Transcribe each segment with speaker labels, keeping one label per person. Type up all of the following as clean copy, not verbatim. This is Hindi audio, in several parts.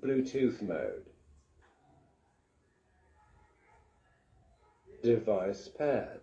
Speaker 1: Bluetooth mode. Device paired.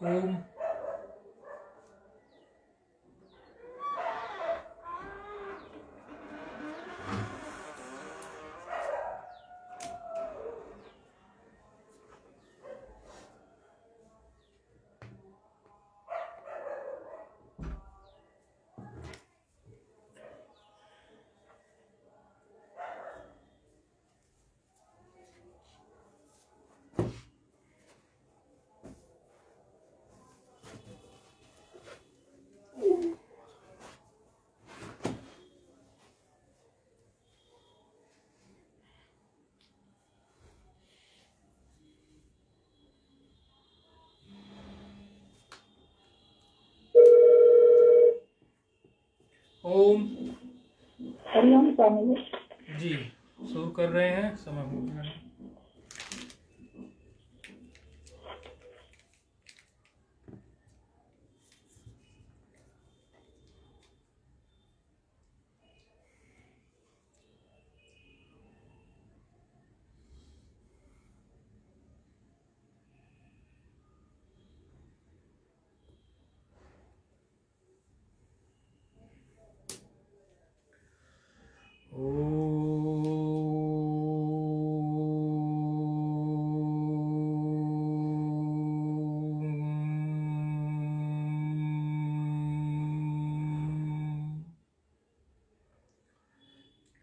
Speaker 2: ओम। ओम।
Speaker 3: हरिओम स्वामी
Speaker 2: जी शुरू कर रहे हैं, समय हो गया है।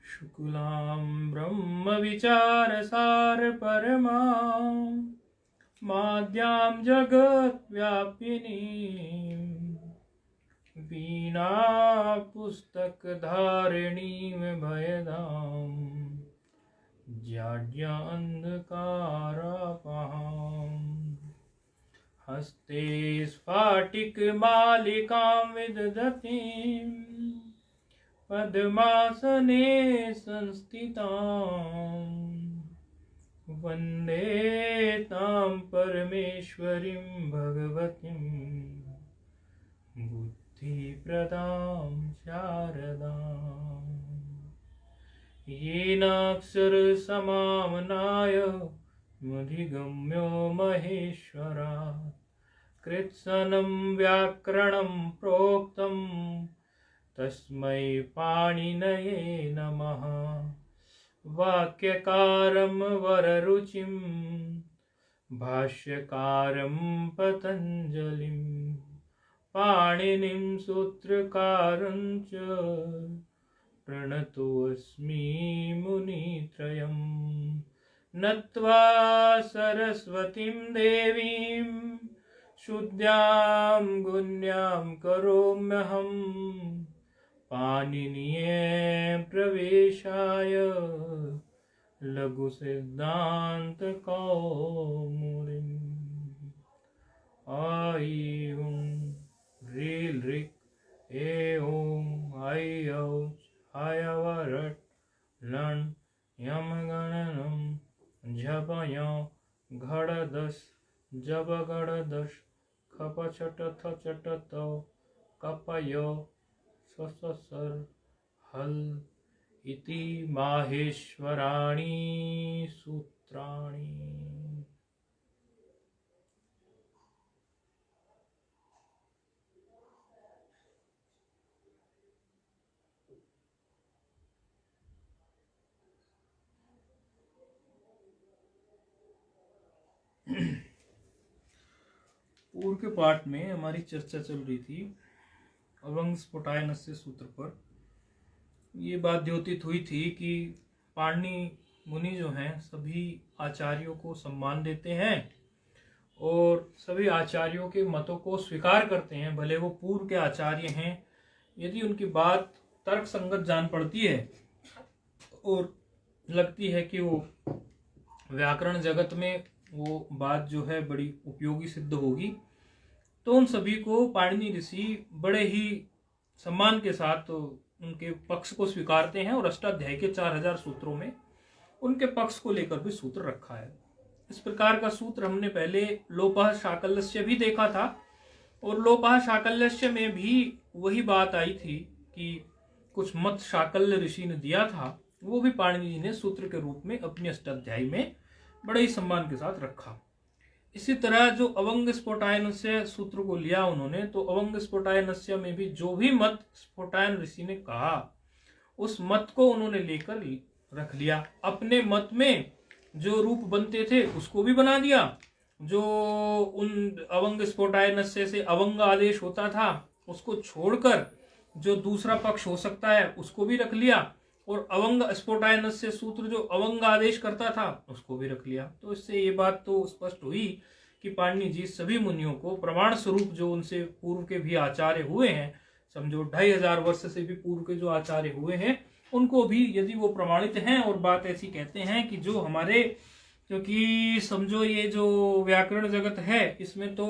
Speaker 2: शुक्लां ब्रह्म विचारसार परमां माद्यां जगद्व्यापिनीं वीणा पुस्तकधारिणीं भयदां जाड्यान्धकारापहाम् हस्ते स्फाटिकमालिकां विदधतीं पद्मासने संस्थितां वन्दे तां परमेश्वरीं भगवतीं बुद्धिप्रदां शारदाम् येनाक्षरसमाम्नाय मधिगम्यो महेश्वरात् कृत्स्नं व्याकरणं प्रोक्तं तस्मै पाणिनये नमः। वाक्यकारं वररुचिं भाष्यकारं पतञ्जलिं पाणिनिं सूत्रकारं च प्रणतोऽस्मि मुनित्रयं। नत्वा सरस्वतीं देवीं शुद्धां गुण्यां करोम्यहं पाणिनीये प्रवेशाय लघुसिद्धान्तकौमुदीम्। ऐं ह्रीं ऋक् ऐं ऐऔ हयवरट् लण् यमगणनं झपय घड़दस् जबगड़दस् खपचटथ कपय सससर हल इति माहेश्वराणि सूत्राणि। पूर्व के पाठ में हमारी चर्चा चल रही थी अभंग स्फुटाय नस्य सूत्र पर। ये बात द्योतित हुई थी कि पाणिनि मुनि जो हैं सभी आचार्यों को सम्मान देते हैं और सभी आचार्यों के मतों को स्वीकार करते हैं, भले वो पूर्व के आचार्य हैं। यदि उनकी बात तर्क संगत जान पड़ती है और लगती है कि वो व्याकरण जगत में वो बात जो है बड़ी उपयोगी सिद्ध होगी, तो उन सभी को पाणिनि ऋषि बड़े ही सम्मान के साथ उनके पक्ष को स्वीकारते हैं और अष्टाध्यायी के 4000 सूत्रों में उनके पक्ष को लेकर भी सूत्र रखा है। इस प्रकार का सूत्र हमने पहले लोपः शाकल्यस्य भी देखा था और लोपः शाकल्यस्य में भी वही बात आई थी कि कुछ मत शाकल्य ऋषि ने दिया था, वो भी पाणिनि जी ने सूत्र के रूप में अपने अष्टाध्यायी में बड़े ही सम्मान के साथ रखा। इसी तरह जो अवंग स्फोटायनस्य सूत्र को लिया उन्होंने, तो अवंग स्फोटायनस्य में भी जो भी मत स्फोटायन ऋषि ने कहा उस मत को उन्होंने लेकर रख लिया। अपने मत में जो रूप बनते थे उसको भी बना दिया, जो उन अवंग स्फोटायनस्य से अवंग आदेश होता था उसको छोड़कर जो दूसरा पक्ष हो सकता है उसको भी रख लिया, और अवंग स्फोटायनस्य सूत्र जो अवंग आदेश करता था उसको भी रख लिया। तो इससे ये बात तो स्पष्ट हुई कि पाणिनि जी सभी मुनियों को प्रमाण स्वरूप जो उनसे पूर्व के भी आचार्य हुए हैं, समझो 2500 वर्ष से भी पूर्व के जो आचार्य हुए हैं उनको भी यदि वो प्रमाणित हैं और बात ऐसी कहते हैं कि जो हमारे, क्योंकि समझो ये जो व्याकरण जगत है इसमें तो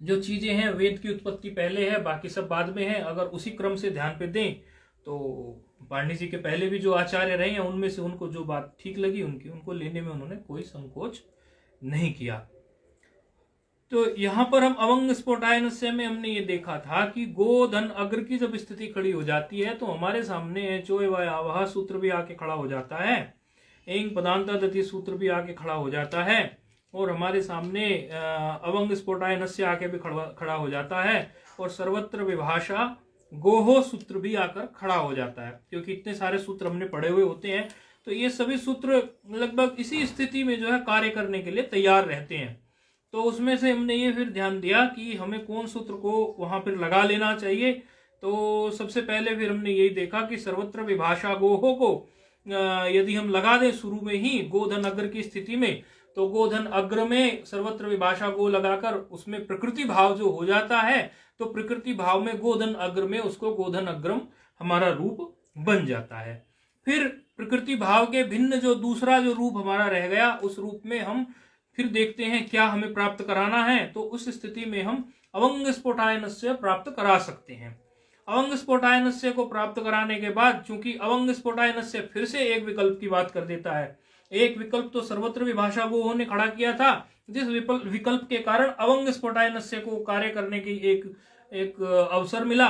Speaker 2: जो चीजें हैं वेद की उत्पत्ति पहले है, बाकी सब बाद में है। अगर उसी क्रम से ध्यान पे दें तो पाणिनि जी के पहले भी जो आचार्य रहे हैं उनमें से उनको जो बात ठीक लगी उनको लेने में उन्होंने कोई संकोच नहीं किया। तो यहाँ पर हम अवंग स्फोटायनस्य में हमने ये देखा था कि गोधन अग्र की जब स्थिति खड़ी हो जाती है तो हमारे सामने चोय वह सूत्र भी आके खड़ा हो जाता है, एंग पदांता दति सूत्र भी आके खड़ा हो जाता है, और हमारे सामने अवंग स्फोटायनस्य आके भी खड़ा हो जाता है, और सर्वत्र विभाषा गोहो सूत्र भी आकर खड़ा हो जाता है। क्योंकि इतने सारे सूत्र हमने पढ़े हुए होते हैं तो ये सभी सूत्र लगभग इसी स्थिति में जो है कार्य करने के लिए तैयार रहते हैं। तो उसमें से हमने ये फिर ध्यान दिया कि हमें कौन सूत्र को वहां पर लगा लेना चाहिए। तो सबसे पहले फिर हमने यही देखा कि सर्वत्र विभाषा गोहो को यदि हम लगा दें शुरू में ही गोधन अग्र की स्थिति में, तो गोधन अग्र में सर्वत्र विभाषा गो लगाकर उसमें प्रकृति भाव जो हो जाता है, तो प्रकृति भाव में गोधन अग्र में उसको गोधन अग्रम हमारा रूप बन जाता है। फिर प्रकृति भाव के भिन्न जो दूसरा जो रूप हमारा रह गया उस रूप में हम फिर देखते हैं क्या हमें प्राप्त कराना है। तो उस स्थिति में हम अवंग स्फोटायनस्य प्राप्त करा सकते हैं। अवंग स्फोटायनस्य को प्राप्त कराने के बाद, चूंकि अवंग स्फोटायनस्य फिर से एक विकल्प की बात कर देता है, एक विकल्प तो सर्वत्र विभाषा गोहो ने खड़ा किया था, जिस विकल्प के कारण अवंग स्फोटायनस्य को कार्य करने की एक अवसर मिला।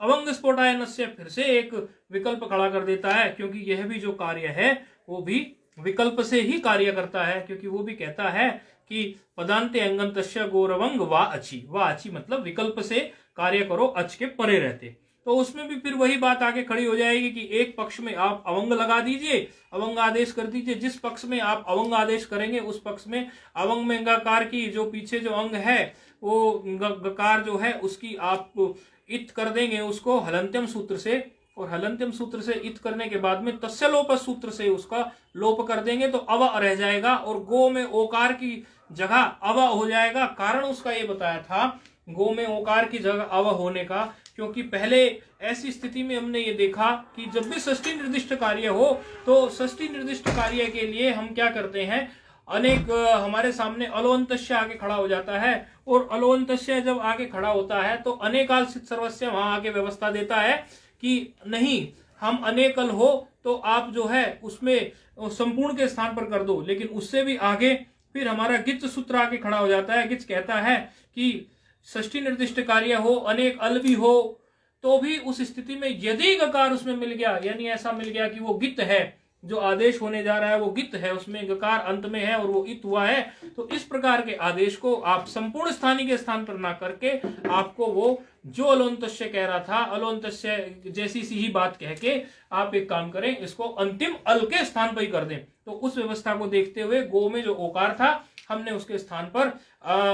Speaker 2: अवंग स्फोटायनस्य फिर से एक विकल्प खड़ा कर देता है, क्योंकि यह भी जो कार्य है वो भी विकल्प से ही कार्य करता है, क्योंकि वो भी कहता है कि पदांते अंगंतस्य गौरवंग वा अच्छी मतलब विकल्प से कार्य करो अच के परे रहते। तो उसमें भी फिर वही बात आके खड़ी हो जाएगी कि एक पक्ष में आप अवंग लगा दीजिए, अवंग आदेश कर दीजिए, जिस पक्ष में आप अवंग आदेश करेंगे उस पक्ष में अवंग में गकार की जो पीछे जो अंग है वो गकार जो है उसकी आप इत कर देंगे उसको हलंत्यम सूत्र से, और हलंत्यम सूत्र से इत करने के बाद में तस्य लोप सूत्र से उसका लोप कर देंगे तो अव रह जाएगा, और गो में ओकार की जगह अव हो जाएगा। कारण उसका ये बताया था गो में ओकार की जगह अव होने का, क्योंकि पहले ऐसी स्थिति में हमने ये देखा कि जब भी षष्ठी निर्दिष्ट कार्य हो तो षष्ठी निर्दिष्ट कार्य के लिए हम क्या करते हैं, अनेक हमारे सामने अलोअंतस्य आगे खड़ा हो जाता है, और अलोअंतस्य जब आगे खड़ा होता है तो अनेकाल सिद्ध सर्वस्य वहां आगे व्यवस्था देता है कि नहीं हम अनेकल हो तो आप जो है उसमें संपूर्ण के स्थान पर कर दो। लेकिन उससे भी आगे फिर हमारा गिच सूत्र आगे खड़ा हो जाता है। गिच कहता है कि षष्ठी निर्दिष्ट कार्य हो, अनेक अल भी हो, तो भी उस स्थिति में यदि गकार उसमें मिल गया, यानी ऐसा मिल गया कि वो गित है, जो आदेश होने जा रहा है वो गित है, उसमें गकार अंत में है और वो इत हुआ है, तो इस प्रकार के आदेश को आप संपूर्ण स्थानी के स्थान पर ना करके आपको वो जो अलोंतस्य कह रहा था, अलोंतस्य जैसी सी ही बात कह के आप एक काम करें, इसको अंतिम अल के स्थान पर ही कर दें। तो उस व्यवस्था को देखते हुए गो में जो ओकार था हमने उसके स्थान पर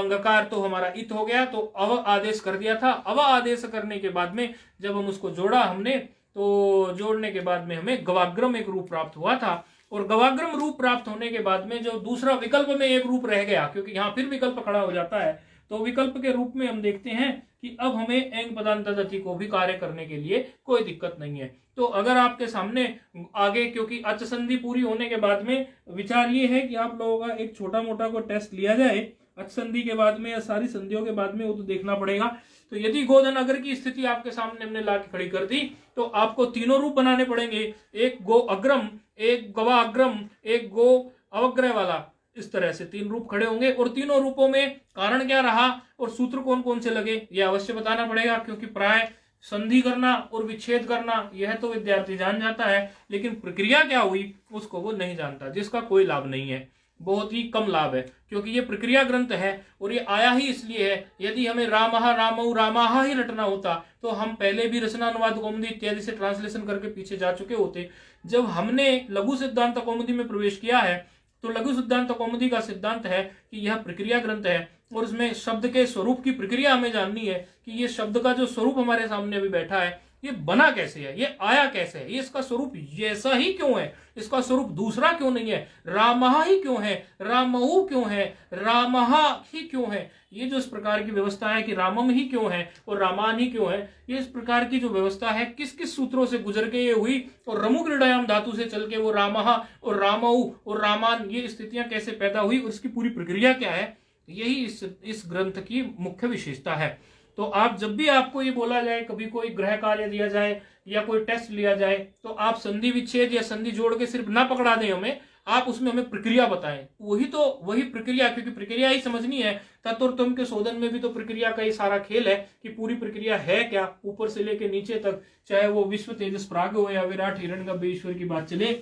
Speaker 2: गकार तो हमारा इत हो गया, तो अव आदेश कर दिया था। अव आदेश करने के बाद में जब हम उसको जोड़ा हमने, तो जोड़ने के बाद में हमें गवाग्रम एक रूप प्राप्त हुआ था, और गवाग्रम रूप प्राप्त होने के बाद में जो दूसरा विकल्प में एक रूप रह गया, क्योंकि यहाँ फिर विकल्प खड़ा हो जाता है, तो विकल्प के रूप में हम देखते हैं कि अब हमें एंग पदांतदति को भी कार्य करने के लिए कोई दिक्कत नहीं है। तो अगर आपके सामने आगे, क्योंकि अच संधि पूरी होने के बाद में विचार ये है कि आप लोगों का एक छोटा मोटा को टेस्ट लिया जाए अच संधि के बाद में या सारी संधियों के बाद में, वो तो देखना पड़ेगा। तो यदि गोधन अग्र की स्थिति आपके सामने हमने ला के खड़ी कर दी तो आपको तीनों रूप बनाने पड़ेंगे, एक गो अग्रम, एक गवा अग्रम, एक गो अवग्रह वाला, इस तरह से तीन रूप खड़े होंगे। और तीनों रूपों में कारण क्या रहा और सूत्र कौन कौन से लगे ये अवश्य बताना पड़ेगा, क्योंकि प्राय संधि करना और विच्छेद करना यह तो विद्यार्थी जान जाता है, लेकिन प्रक्रिया क्या हुई उसको वो नहीं जानता, जिसका कोई लाभ नहीं है। बहुत ही कम लाभ है, क्योंकि ये प्रक्रिया ग्रंथ है और ये आया ही इसलिए है। यदि हमें रामः रामौ रामाहा ही रटना होता तो हम पहले भी रचना अनुवाद कौमुदी इत्यादि से ट्रांसलेशन करके पीछे जा चुके होते। जब हमने लघु सिद्धांत कौमुदी में प्रवेश किया है तो लघु सिद्धांत कौमुदी का सिद्धांत है कि यह प्रक्रिया ग्रंथ है और उसमें शब्द के स्वरूप की प्रक्रिया हमें जाननी है कि ये शब्द का जो स्वरूप हमारे सामने अभी बैठा है ये बना कैसे है, ये आया कैसे है, ये इसका स्वरूप ऐसा ही क्यों है, इसका स्वरूप दूसरा क्यों नहीं है, रामहा ही क्यों है, रामऊ क्यों है, रामहा ही क्यों है। ये जो इस प्रकार की व्यवस्था है कि रामम ही क्यों है और रामान ही क्यों है, ये इस प्रकार की जो व्यवस्था है किस किस सूत्रों से गुजर के ये हुई और रमु क्रीडायाम धातु से चल के वो रामहा और रामऊ और रामान ये स्थितियां कैसे पैदा हुई और इसकी पूरी प्रक्रिया क्या है, यही इस ग्रंथ की मुख्य विशेषता है। तो आप जब भी आपको ये बोला जाए, कभी कोई गृह कार्य दिया जाए या कोई टेस्ट लिया जाए, तो आप संधि विच्छेद या संधि जोड़ के सिर्फ ना पकड़ा दें हमें, आप उसमें हमें प्रक्रिया बताएं। वही प्रक्रिया, क्योंकि प्रक्रिया ही समझनी है। तत्व के शोधन में भी तो प्रक्रिया का ही सारा खेल है कि पूरी प्रक्रिया है क्या, ऊपर से लेके नीचे तक, चाहे वो विश्व तेजस प्राग हो या विराट हिरण्यगर्भ ईश्वर की बात चले,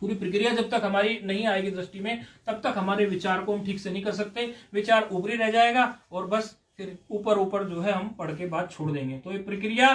Speaker 2: पूरी प्रक्रिया जब तक हमारी नहीं आएगी दृष्टि में तब तक हमारे विचार को हम ठीक से नहीं कर सकते। विचार ऊपरी रह जाएगा और बस फिर ऊपर जो है हम पढ़ के बाद छोड़ देंगे। तो ये प्रक्रिया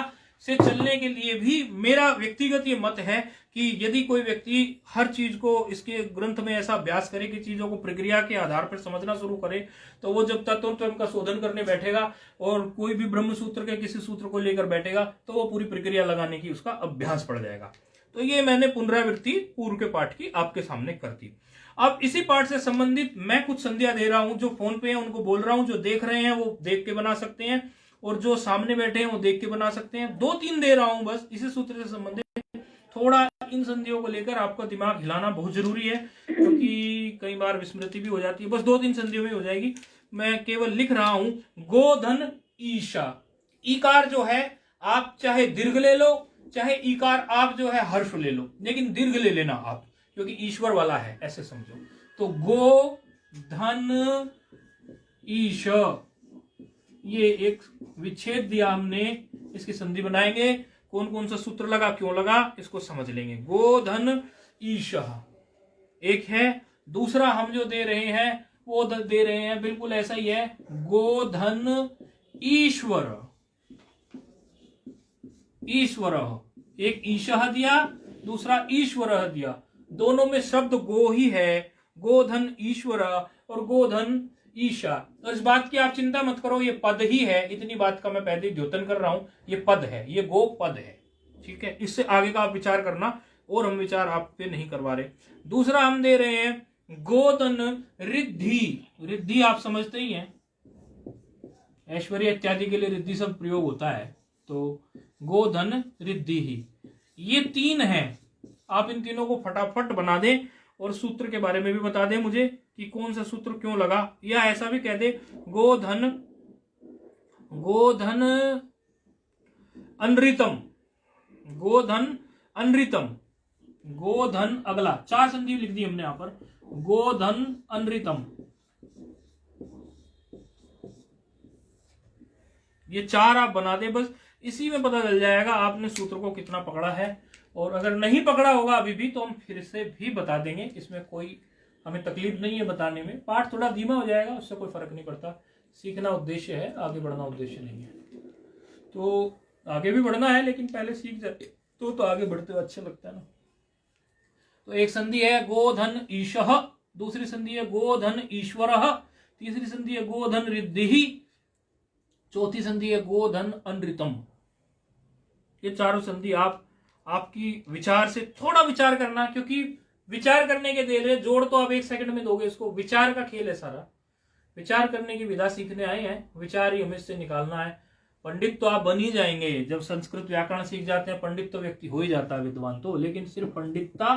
Speaker 2: से चलने के लिए भी मेरा व्यक्तिगत ये मत है कि यदि कोई व्यक्ति हर चीज को इसके ग्रंथ में ऐसा अभ्यास करे कि चीजों को प्रक्रिया के आधार पर समझना शुरू करे, तो वो जब तत्व का शोधन करने बैठेगा और कोई भी ब्रह्म सूत्र के किसी सूत्र को लेकर बैठेगा तो वो पूरी प्रक्रिया लगाने की उसका अभ्यास पड़ जाएगा। तो ये मैंने पुनरावृत्ति पूर्व के पाठ की आपके सामने कर दी। अब इसी पाठ से संबंधित मैं कुछ संध्या दे रहा हूं, जो फोन पे हैं उनको बोल रहा हूं, जो देख रहे हैं वो देख के बना सकते हैं और जो सामने बैठे हैं वो देख के बना सकते हैं। 2-3 दे रहा हूं बस इसी सूत्र से संबंधित। थोड़ा इन संधियों को लेकर आपका दिमाग हिलाना बहुत जरूरी है, क्योंकि कई बार विस्मृति भी हो जाती है। बस 2-3 संधियों में हो जाएगी। मैं केवल लिख रहा हूं गोधन ईशा। ईकार जो है आप चाहे दीर्घ ले लो, चाहे ईकार आप जो है हर्ष ले लो, लेकिन दीर्घ ले लेना आप, क्योंकि ईश्वर वाला है, ऐसे समझो। तो गो धन ईश, ये एक विच्छेद दिया हमने, इसकी संधि बनाएंगे। कौन कौन सा सूत्र लगा, क्यों लगा, इसको समझ लेंगे। गो धन ईश एक है। दूसरा हम जो दे रहे हैं वो दे रहे हैं बिल्कुल ऐसा ही है, गो धन ईश्वर। ईश्वर, एक ईशः दिया, दूसरा ईश्वर दिया, दोनों में शब्द गो ही है। गोधन ईश्वर और गोधन ईशा। तो इस बात की आप चिंता मत करो, ये पद ही है। इतनी बात का मैं पहले द्योतन कर रहा हूं, ये पद है, ये गो पद है। ठीक है, इससे आगे का आप विचार करना, और हम विचार आप पे नहीं करवा रहे। दूसरा हम दे रहे हैं गोधन रिद्धि। रिद्धि आप समझते ही हैं, ऐश्वर्य इत्यादि के लिए रिद्धि सब प्रयोग होता है। तो गोधन रिद्धि ही, ये 3 हैं। आप इन तीनों को फटाफट बना दें और सूत्र के बारे में भी बता दें मुझे कि कौन सा सूत्र क्यों लगा, या ऐसा भी कह दे गोधन अनृतम, गोधन अनृतम, गोधन अगला। 4 संधि लिख दी हमने यहां पर, गोधन अनृतम। ये 4 आप बना दे, बस इसी में पता चल जाएगा आपने सूत्र को कितना पकड़ा है। और अगर नहीं पकड़ा होगा अभी भी तो हम फिर से भी बता देंगे, इसमें कोई हमें तकलीफ नहीं है बताने में। पाठ थोड़ा धीमा हो जाएगा, उससे कोई फर्क नहीं पड़ता। सीखना उद्देश्य है, आगे बढ़ना उद्देश्य नहीं है। तो आगे भी बढ़ना है, लेकिन पहले सीख जाते तो आगे बढ़ते हुए अच्छा लगता है ना। तो एक संधि है गोधन ईशः, दूसरी संधि है गोधन ईश्वरः, तीसरी संधि है गोधन रिद्धिः, चौथी संधि है गोधन अनृतम। ये चारों संधि आपकी विचार से थोड़ा विचार करना, क्योंकि विचार करने के दे रहे, जोड़ तो आप 1 सेकंड में दोगे इसको। विचार का खेल है सारा, विचार करने की विधा सीखने आए हैं, विचार ही हमें इससे निकालना है। पंडित तो आप बन ही जाएंगे जब संस्कृत व्याकरण सीख जाते हैं। पंडित तो व्यक्ति हो ही जाता है विद्वान तो, लेकिन सिर्फ पंडितता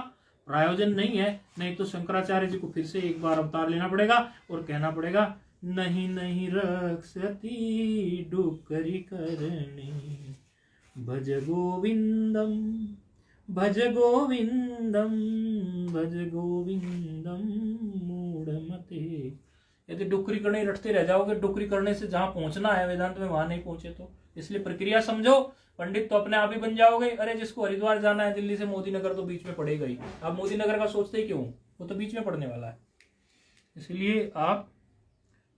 Speaker 2: प्रायोजन नहीं है। नहीं तो शंकराचार्य जी को फिर से एक बार अवतार लेना पड़ेगा और कहना पड़ेगा नहीं नहीं रक्षति डुकरी करणी, भज गोविंदम भज गोविंदम भज गोविंदम मूढ़मते। यदि डुकरी करने रटते रह जाओगे, डुकरी करने से जहां पहुंचना है वेदांत में वहां नहीं पहुंचे तो। इसलिए प्रक्रिया समझो, पंडित तो अपने आप ही बन जाओगे। अरे जिसको हरिद्वार जाना है दिल्ली से मोदी नगर तो बीच में पड़ेगा ही। आप मोदी नगर का सोचते ही क्यों, वो तो बीच में पड़ने वाला है। इसलिए आप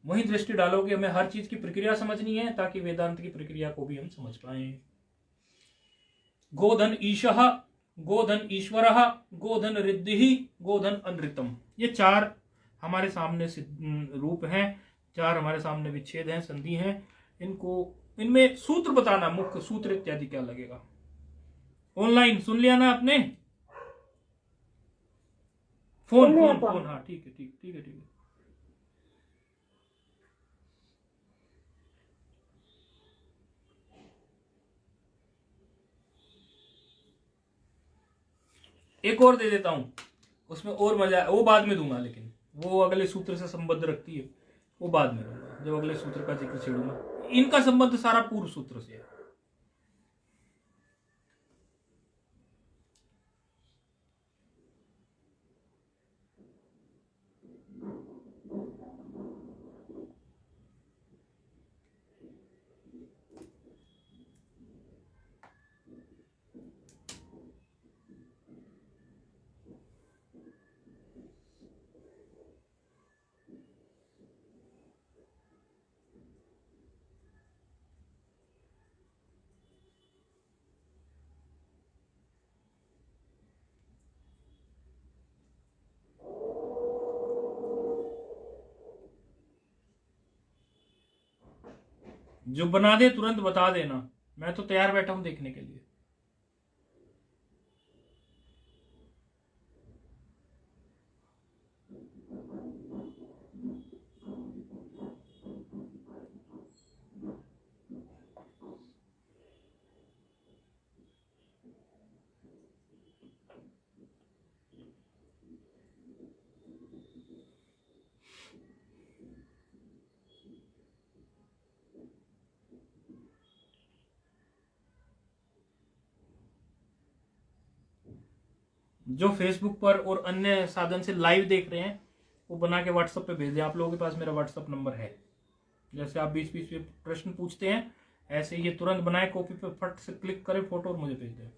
Speaker 2: वही दृष्टि डालो कि हमें हर चीज की प्रक्रिया समझनी है ताकि वेदांत की प्रक्रिया को भी हम समझ पाए। गोधन ईशः, गोधन ईश्वरः, गोधन रिद्धि, गोधन अनृतम, ये चार हमारे सामने रूप हैं, चार हमारे सामने विच्छेद हैं, संधि हैं। इनमें सूत्र बताना, मुख्य सूत्र इत्यादि क्या लगेगा। ऑनलाइन सुन लिया ना आपने? फोन फोन फोन, हाँ ठीक है ठीक ठीक है ठीक है। एक और दे देता हूं, उसमें और मजा है, वो बाद में दूंगा, लेकिन वो अगले सूत्र से संबंध रखती है, वो बाद में दूंगा जब अगले सूत्र का जिक्र छेड़ूंगा। इनका संबंध सारा पूर्व सूत्र से है। जो बना दे तुरंत बता देना, मैं तो तैयार बैठा हूं देखने के लिए। जो फेसबुक पर और अन्य साधन से लाइव देख रहे हैं वो बना के व्हाट्सएप पे भेज दें। आप लोगों के पास मेरा व्हाट्सएप नंबर है, जैसे आप बीच बीच में प्रश्न पूछते हैं ऐसे ये तुरंत बनाए, कॉपी पे फट से क्लिक करें फोटो और मुझे भेज दें।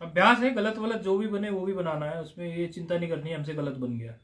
Speaker 2: अभ्यास है, गलत वलत जो भी बने वो भी बनाना है, उसमें ये चिंता नहीं करनी है हमसे गलत बन गया।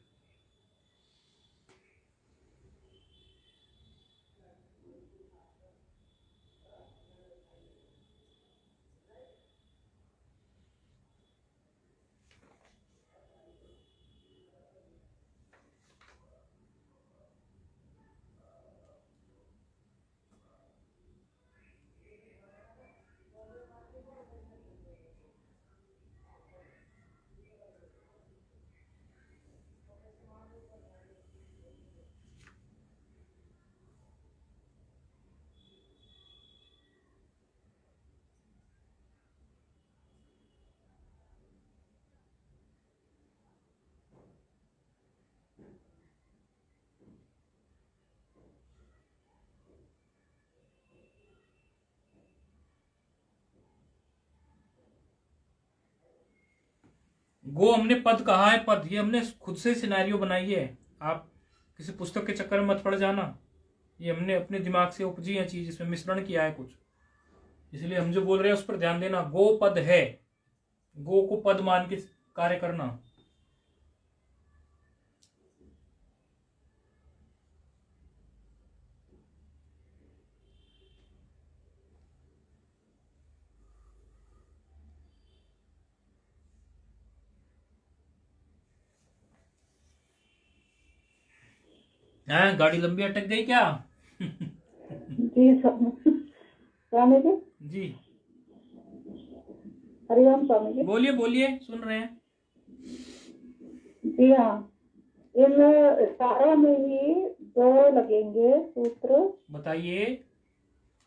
Speaker 2: गो हमने पद कहा है, पद ये हमने खुद से सिनेरियो बनाई है, आप किसी पुस्तक के चक्कर में मत पड़ जाना। ये हमने अपने दिमाग से उपजी है चीज, इसमें मिश्रण किया है कुछ, इसलिए हम जो बोल रहे हैं उस पर ध्यान देना। गो पद है, गो को पद मान के कार्य करना। गाड़ी लंबी अटक गई क्या?
Speaker 3: जी सब स्वामी जी,
Speaker 2: जी
Speaker 3: हरिओम स्वामी जी।
Speaker 2: बोलिए बोलिए, सुन रहे हैं।
Speaker 3: जी हाँ, इन सारा में ही दो लगेंगे सूत्र।
Speaker 2: बताइए,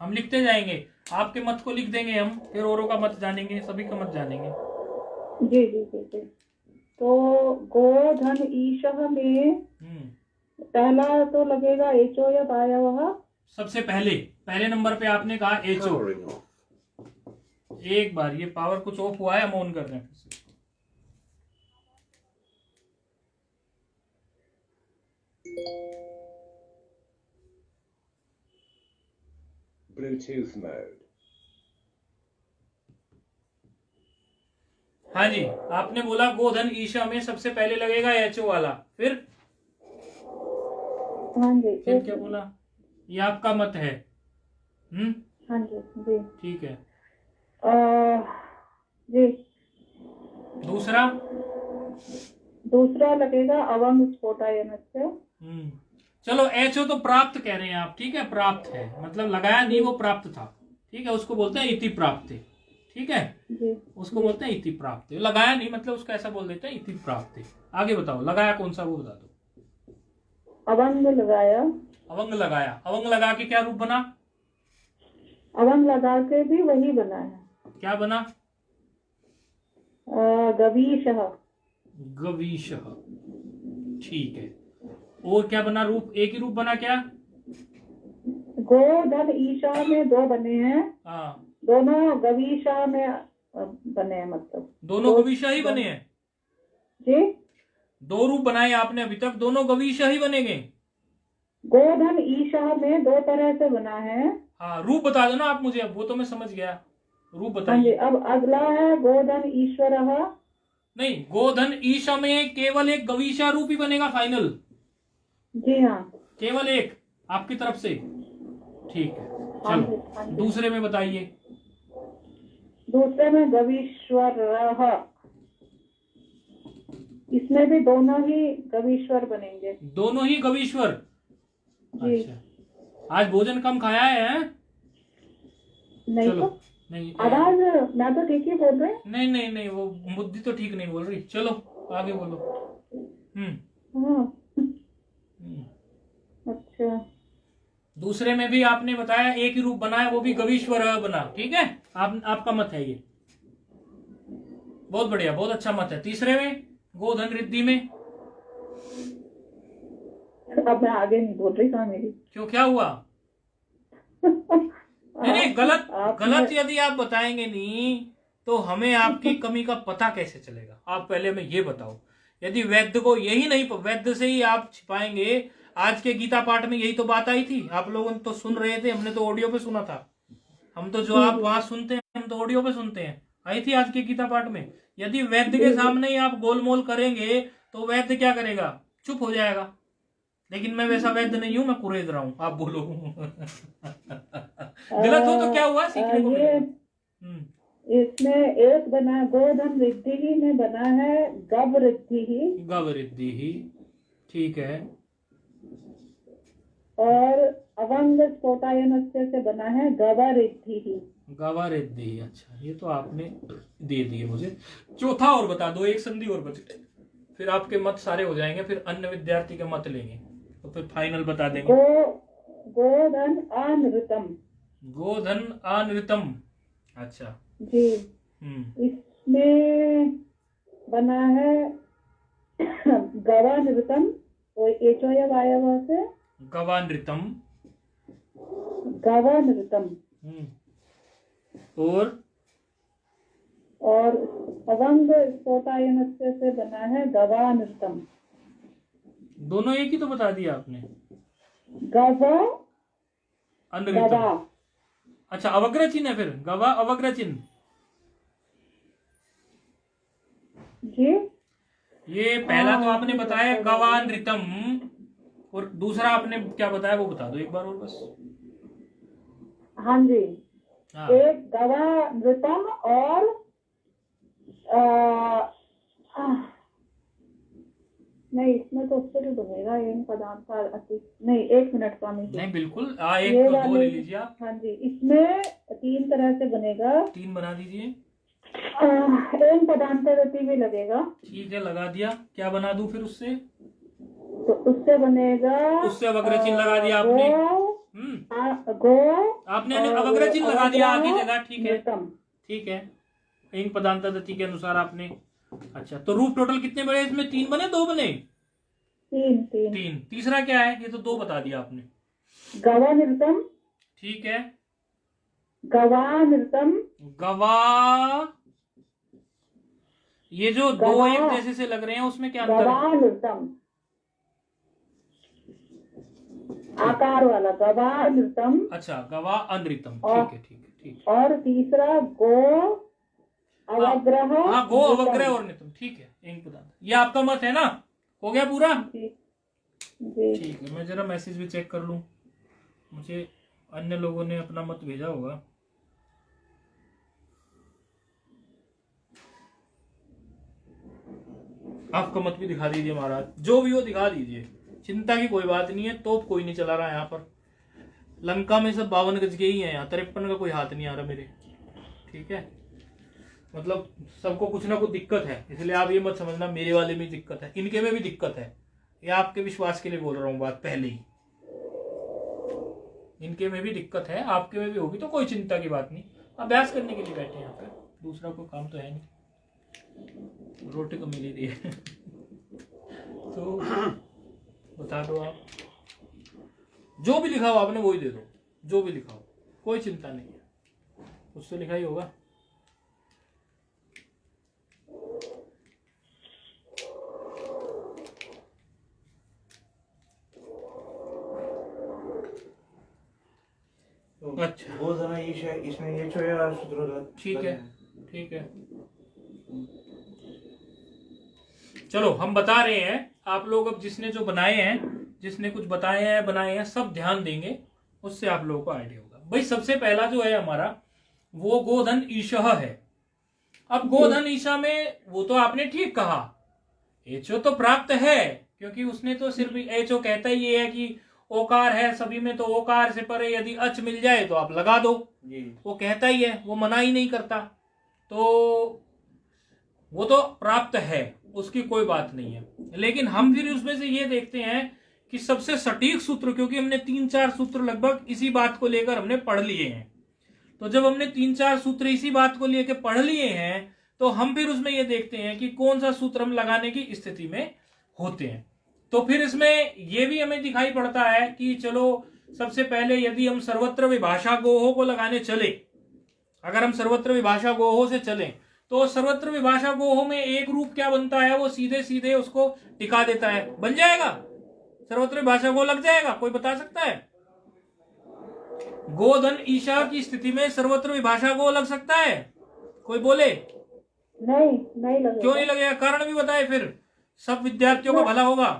Speaker 2: हम लिखते जाएंगे, आपके मत को लिख देंगे हम, फिर औरों का मत जानेंगे, सभी का मत जानेंगे।
Speaker 3: जी जी जी जी। तो गोधन ईशः में पहला तो लगेगा एचो या वायवः।
Speaker 2: सबसे पहले नंबर पे आपने कहा एचओ।
Speaker 1: Powering off.
Speaker 2: एक बार ये पावर कुछ ऑफ हुआ है, हम ऑन कर रहे हैं फिर से।
Speaker 1: Bluetooth mode.
Speaker 2: हाँ जी, आपने बोला गोधन ईशा में सबसे पहले लगेगा एचओ वाला, फिर
Speaker 3: हाँ जी।
Speaker 2: फिर क्या बोला? ये आपका मत है।
Speaker 3: हाँ जी जी।
Speaker 2: ठीक है।
Speaker 3: जी। दूसरा लगेगा अवंग स्फोटायनस्य।
Speaker 2: चलो एचओ तो प्राप्त कह रहे हैं आप, ठीक है, प्राप्त है, मतलब लगाया नहीं, वो प्राप्त था, ठीक है, उसको बोलते हैं इति प्राप्त, ठीक है
Speaker 3: जी।
Speaker 2: उसको बोलते हैं इति प्राप्त। लगाया नहीं मतलब उसका ऐसा बोल देते हैं इति प्राप्त। आगे बताओ, लगाया कौन सा वो बता दो।
Speaker 3: अवंग लगाया।
Speaker 2: अवंग लगाया, अवंग लगा के क्या रूप बना?
Speaker 3: अवंग लगा के भी वही बना है।
Speaker 2: क्या बना?
Speaker 3: गवीशः।
Speaker 2: गवीशः, ठीक है। और क्या बना रूप? एक ही रूप बना क्या?
Speaker 3: गोधन ईशा में दो बने हैं।
Speaker 2: हाँ,
Speaker 3: दोनों गवीशा में बने हैं, मतलब
Speaker 2: दोनों गवीशा ही बने हैं।
Speaker 3: जी,
Speaker 2: दो रूप बनाए आपने अभी तक, दोनों गवीशा ही बनेंगे।
Speaker 3: गोधन ईशा में दो तरह से बना है।
Speaker 2: हाँ, रूप बता दो ना आप मुझे, अब वो तो मैं समझ गया, रूप
Speaker 3: हाँ जी।
Speaker 2: बताइए।
Speaker 3: अब अगला है गोधन ईश्वरः।
Speaker 2: नहीं, गोधन ईशा में केवल एक गवीशा रूप ही बनेगा फाइनल।
Speaker 3: जी हाँ,
Speaker 2: केवल एक आपकी तरफ से, ठीक है।
Speaker 3: हाँ जी,
Speaker 2: चलो
Speaker 3: हाँ जी।
Speaker 2: दूसरे में बताइए।
Speaker 3: दूसरे में गवीश्वरः, इसमें भी दोनों ही गवीश्वर बनेंगे।
Speaker 2: दोनों ही गवीश्वर।
Speaker 3: जी।
Speaker 2: अच्छा, आज भोजन कम खाया है?
Speaker 3: नहीं
Speaker 2: चलो
Speaker 3: तो
Speaker 2: नहीं,
Speaker 3: आवाज मैं तो ठीक ही बोल रही हूँ।
Speaker 2: नहीं नहीं नहीं, वो बुद्धि तो ठीक नहीं बोल रही। चलो आगे बोलो।
Speaker 3: हाँ।
Speaker 2: हम्म।
Speaker 3: अच्छा।
Speaker 2: दूसरे में भी आपने बताया एक ही रूप बना है, वो भी गवीश्वर बना, ठीक है, आपका मत है ये, बहुत बढ़िया, बहुत अच्छा मत है। तीसरे में गोधन रिद्धि में,
Speaker 3: अब मैं आगे नहीं बोल रही स्वामी जी।
Speaker 2: क्यों, क्या हुआ? नहीं, गलत यदि आप बताएंगे नहीं तो हमें आपकी कमी का पता कैसे चलेगा? आप पहले हमें ये बताओ। यदि वैद्य को यही नहीं, वैद्य से ही आप छिपाएंगे। आज के गीता पाठ में यही तो बात आई थी, आप लोगों ने तो सुन रहे थे, हमने तो ऑडियो पे सुना था। हम तो जो आप वहां सुनते हैं हम तो ऑडियो पे सुनते हैं। आई थी आज के गीता पाठ में। यदि वैद्य के सामने ही आप गोलमोल करेंगे तो वैद्य क्या करेगा? चुप हो जाएगा। लेकिन मैं वैसा वैद्य नहीं हूं, मैं कुरेद रहा हूं, आप बोलो। गलत हो तो क्या हुआ, सीखने को मिलेगा।
Speaker 3: इसमें एक बना गोधन रिद्धि ही में बना है गव रिद्धि ही।
Speaker 2: गव रिद्धि ही, ठीक है।
Speaker 3: और अवंग स्फोटायनस्य से बना है गवा रिद्धि ही।
Speaker 2: गवा रिद्धि, अच्छा, ये तो आपने दे दिए मुझे। चौथा और बता दो, एक संधि और बच गई, फिर आपके मत सारे हो जाएंगे, फिर अन्य विद्यार्थी के मत लेंगे तो फिर फाइनल बता देंगे।
Speaker 3: गोधन अनृतम। गोधन
Speaker 2: अनृतम, अच्छा
Speaker 3: जी। इसमें बना है गवानृतम, एचो या वायव से
Speaker 2: गवानृतम,
Speaker 3: गवानृतम। और अवंग स्फोटायनस्य से बना है गवानृतम।
Speaker 2: दोनों एक ही तो बता दिया आपने।
Speaker 3: गवा
Speaker 2: अनृतम, अच्छा, अवग्र चिन्ह है फिर, गवा अवग्र चिन्ह।
Speaker 3: जी,
Speaker 2: ये पहला तो आपने बताया गवानृतम, और दूसरा आपने क्या बताया वो बता दो एक बार और बस।
Speaker 3: हाँ जी। एक गवानृतम और नहीं, इसमें तो उससे भी बनेगा एन पदांत अति। नहीं, 1 मिनट स्वामी जी।
Speaker 2: नहीं बिल्कुल,
Speaker 3: ये
Speaker 2: एक दो
Speaker 3: वाले-
Speaker 2: ले लीजिए आप।
Speaker 3: हाँ जी, इसमें 3 तरह से बनेगा।
Speaker 2: 3 बना दीजिए।
Speaker 3: एन पदांत अति भी लगेगा।
Speaker 2: ठीक है, लगा दिया। क्या बना दूं फिर उससे?
Speaker 3: तो उससे बनेगा,
Speaker 2: उससे अवग्रह चिन्ह लगा दिया आपने।
Speaker 3: गो
Speaker 2: आपने अवग्रह चिन्ह लगा दिया आगे जगह। ठीक है,
Speaker 3: नृतम।
Speaker 2: ठीक है, इन पदांतदति के अनुसार आपने। अच्छा, तो रूप टोटल कितने बने इसमें? 3 बने, 2 बने?
Speaker 3: 3।
Speaker 2: तीसरा क्या है? ये तो 2 बता दिया आपने।
Speaker 3: गवा नृतम।
Speaker 2: ठीक है,
Speaker 3: गवा नृतम।
Speaker 2: गवा। ये जो 2 एक जैसे से लग रहे हैं उसमें क्या अंतर है?
Speaker 3: गवा नृतम, आकार वाला गवा नृतम।
Speaker 2: अच्छा, गवा अनृतम।
Speaker 3: और-
Speaker 2: ठीक है, ठीक है, ठीक
Speaker 3: और तीसरा गो अवग्रह।
Speaker 2: है। हाँ, गो अवग्रह और नितम। ठीक है, एक पदार्थ। ये आपका मत है ना? हो गया पूरा?
Speaker 3: जी जी।
Speaker 2: ठीक है, मैं जरा मैसेज भी चेक कर लूं। मुझे अन्य लोगों ने अपना मत भेजा होगा। आपका मत भी दिखा दीजिए महाराज, जो भी हो दिखा दीजिए, चिंता की कोई बात नहीं है। तोप कोई नहीं चला रहा यहाँ पर। लंका में सब 52 गज के ही हैं, यहाँ 53 का कोई हाथ नहीं आ रहा मेरे। ठीक है, मतलब सबको कुछ ना कुछ दिक्कत है, इसलिए आप ये मत समझना मेरे वाले में दिक्कत है, इनके में भी दिक्कत है। ये आपके विश्वास के लिए बोल रहा हूँ बात पहले ही। इनके में भी दिक्कत है, आपके में भी होगी, तो कोई चिंता की बात नहीं। अभ्यास करने के लिए बैठे हैं यहाँ पे, दूसरा कोई काम तो है नहीं। रोटी तो मिल ही रही है। तो बता दो आप, जो भी लिखा हो आपने वही दे दो, जो भी लिखा हो, कोई चिंता नहीं है। उससे लिखा ही होगा। अच्छा,
Speaker 4: वो जरा इसमें ये जो है सूत्र।
Speaker 2: ठीक है, ठीक है। चलो, हम बता रहे हैं, आप लोग अब जिसने जो बनाए हैं, जिसने कुछ बताए हैं बनाए हैं, सब ध्यान देंगे, उससे आप लोगों को आइडिया होगा। भाई सबसे पहला जो है हमारा, वो गोधन ईशः है। अब गोधन ईशा में वो तो आपने ठीक कहा, एचो तो प्राप्त है, क्योंकि उसने तो सिर्फ एचो कहता ही ये है कि ओकार है सभी में, तो ओकार से परे यदि अच मिल जाए तो आप लगा दो, वो कहता ही है, वो मना ही नहीं करता। तो वो तो प्राप्त है, उसकी कोई बात नहीं है। लेकिन हम फिर उसमें से ये देखते हैं कि सबसे सटीक सूत्र, क्योंकि हमने 3-4 सूत्र लगभग इसी बात को लेकर हमने पढ़ लिए हैं, तो जब हमने 3-4 सूत्र इसी बात को लेकर पढ़ लिए हैं, तो हम फिर उसमें ये देखते हैं कि कौन सा सूत्र हम लगाने की स्थिति में होते हैं। तो फिर इसमें ये भी हमें दिखाई पड़ता है कि चलो सबसे पहले यदि हम सर्वत्र विभाषा गोहो को लगाने चले, अगर हम सर्वत्र विभाषा गोहो से चले, तो सर्वत्र विभाषा गोहो में एक रूप क्या बनता है, वो सीधे सीधे उसको टिका देता है, बन जाएगा, सर्वत्र विभाषा गोह लग जाएगा। कोई बता सकता है? गोधन ईशा की स्थिति में सर्वत्र विभाषा गोह लग सकता है? कोई बोले?
Speaker 3: नहीं लगेगा।
Speaker 2: क्यों नहीं लगेगा? कारण भी बताए, फिर सब विद्यार्थियों का भला होगा।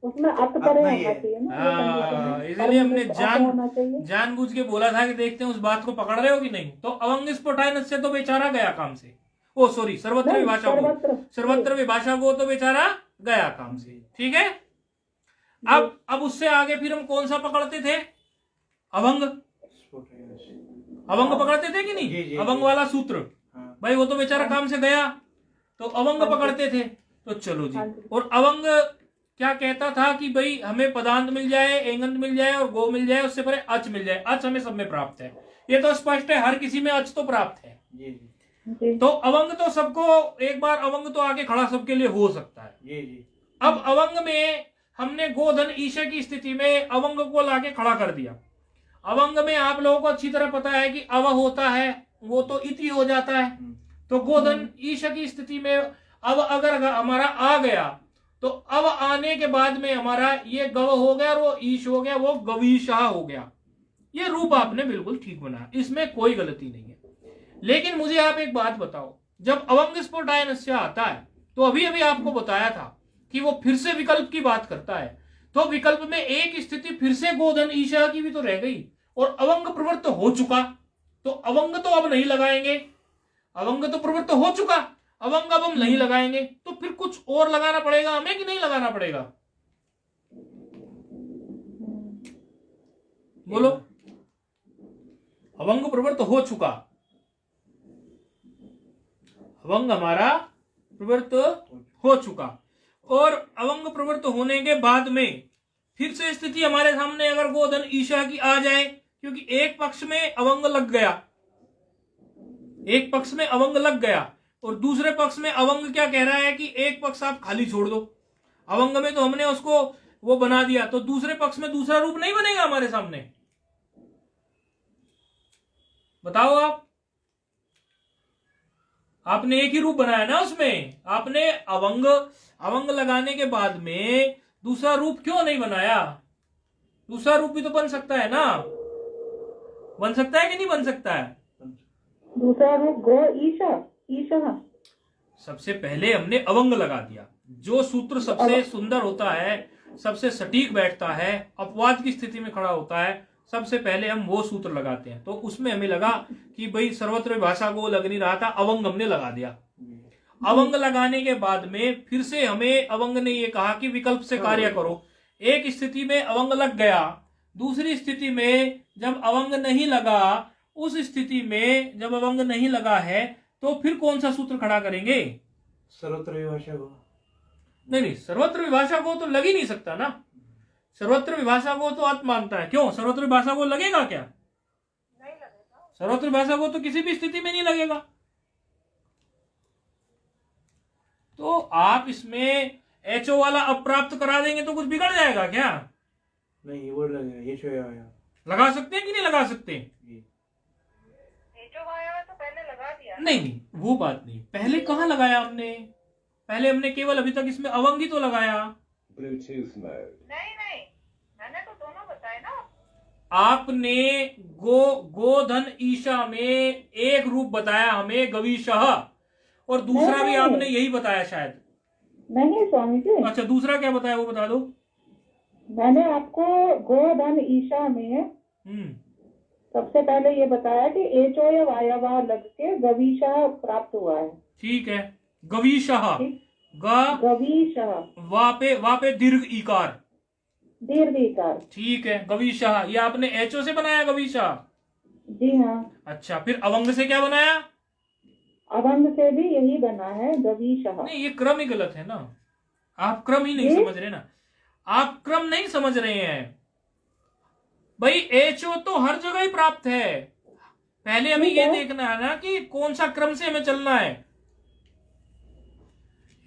Speaker 3: उसमें अत परे होना चाहिए ना।
Speaker 2: इसलिए हमने जानबूझ के बोला था कि देखते हैं उस बात को पकड़ रहे हो कि नहीं। तो अवंग स्फोटायन से तो बेचारा गया काम से। ओ सॉरी, सर्वत्र विभाषा गो, सर्वत्र विभाषा गो तो बेचारा गया काम से। ठीक है, अब उससे आगे फिर हम कौन सा पकड़ते थे? अवंग पकड़ते थे कि नहीं? अवंग वाला सूत्र, भाई वो तो बेचारा काम से गया, तो अवंग पकड़ते थे। तो चलो जी, और अवंग क्या कहता था कि भाई हमें पदांत मिल जाए, एंगंत मिल जाए और गो मिल जाए, उससे परे अच मिल जाए। अच हमें सब में प्राप्त है, ये तो स्पष्ट है, हर किसी में अच तो प्राप्त है। तो अवंग तो सबको, एक बार अवंग तो आके खड़ा सबके लिए हो सकता है। अब अवंग में हमने गोधन ईशा की स्थिति में अवंग को लाके खड़ा कर दिया। अवंग में आप लोगों को अच्छी तरह पता है कि अव होता है, वो तो इति हो जाता है। तो गोधन ईशा की स्थिति में अब अगर हमारा आ गया, तो अब आने के बाद में हमारा ये गव हो गया और वो ईश हो गया, वो गवीशाह हो गया। ये रूप आपने बिल्कुल ठीक बनाया, इसमें कोई गलती नहीं है। लेकिन मुझे आप एक बात बताओ, जब अवंग स्फोटायनस्य आता है, तो अभी अभी आपको बताया था कि वो फिर से विकल्प की बात करता है, तो विकल्प में एक स्थिति फिर से गोधन ईशा की भी तो रह गई, और अवंग प्रवृत्त हो चुका, तो अवंग तो अब नहीं लगाएंगे, अवंग तो प्रवृत्त हो चुका, अवंग अब हम नहीं लगाएंगे, तो फिर कुछ और लगाना पड़ेगा हमें कि नहीं लगाना पड़ेगा? बोलो। अवंग प्रवृत्त हो चुका, अवंग हमारा प्रवृत्त हो चुका, और अवंग प्रवृत्त होने के बाद में फिर से स्थिति हमारे सामने अगर गोधन ईशा की आ जाए, क्योंकि एक पक्ष में अवंग लग गया, एक पक्ष में अवंग लग गया, और दूसरे पक्ष में अवंग क्या कह रहा है कि एक पक्ष आप खाली छोड़ दो, अवंग में तो हमने उसको वो बना दिया, तो दूसरे पक्ष में दूसरा रूप नहीं बनेगा हमारे सामने। बताओ आप, आपने एक ही रूप बनाया ना उसमें, आपने अवंग लगाने के बाद में दूसरा रूप क्यों नहीं बनाया? दूसरा रूप भी तो बन सकता है ना, बन सकता है कि नहीं बन सकता है?
Speaker 3: दूसरा रूप गो ईशा ईशा।
Speaker 2: सबसे पहले हमने अवंग लगा दिया, जो सूत्र सबसे सुंदर होता है, सबसे सटीक बैठता है, अपवाद की स्थिति में खड़ा होता है, सबसे पहले हम वो सूत्र लगाते हैं। तो उसमें हमें लगा कि भाई सर्वत्र भाषा को लग नहीं रहा था, अवंग हमने लगा दिया। अवंग लगाने के बाद में फिर से हमें अवंग ने ये कहा कि विकल्प से कार्य करो। एक स्थिति में अवंग लग गया, दूसरी स्थिति में जब अवंग नहीं लगा, उस स्थिति में जब अवंग नहीं लगा है तो फिर कौन सा सूत्र खड़ा करेंगे?
Speaker 4: सर्वत्र विभाषा को।
Speaker 2: नहीं, सर्वत्र विभाषा को तो लग ही नहीं सकता ना, सर्वत्र विभाषा को तो आत्म मानता है। क्यों? सर्वत्र विभाषा को लगेगा क्या? नहीं लगेगा। सर्वत्र विभाषा को तो किसी भी स्थिति में नहीं लगेगा। तो आप इसमें एचओ वाला अप्राप्त करा देंगे तो कुछ बिगड़ जाएगा क्या?
Speaker 4: नहीं, ये वर्ड लगेगा, ये छो आया।
Speaker 2: लगा सकते हैं कि नहीं लगा सकते?
Speaker 3: जो आया तो पहले लगा दिया।
Speaker 2: नहीं, वो बात नहीं, पहले कहाँ लगाया हमने? पहले हमने केवल अभी तक इसमें अवंग ही तो लगाया।
Speaker 1: Bluetooth mode.
Speaker 3: नहीं, मैंने तो दोनों बताए ना।
Speaker 2: आपने गोधन ईशा में एक रूप बताया हमें गवीशः, और दूसरा भी आपने यही बताया शायद।
Speaker 3: नहीं स्वामी जी।
Speaker 2: अच्छा, दूसरा क्या बताया वो बता दो।
Speaker 3: मैंने आपको गोधन ईशा में सबसे पहले ये बताया कि एचो या वायवा लग के गवीशः प्राप्त हुआ है।
Speaker 2: ठीक है, गवीशः,
Speaker 3: गवीशः,
Speaker 2: वा पे दीर्घ इकार,
Speaker 3: दीर्घ इकार।
Speaker 2: ठीक है, गवीशः, ये आपने एचओ से बनाया गवीशः?
Speaker 3: जी हाँ।
Speaker 2: अच्छा, फिर अवंग से क्या बनाया?
Speaker 3: अवंग से भी यही बना है गवीशः।
Speaker 2: नहीं, ये क्रम ही गलत है ना, आप क्रम ही नहीं समझ रहे ना, आप क्रम नहीं समझ रहे हैं भाई। एचओ तो हर जगह ही प्राप्त है, पहले हमें ये देखना है ना कि कौन सा क्रम से हमें चलना है।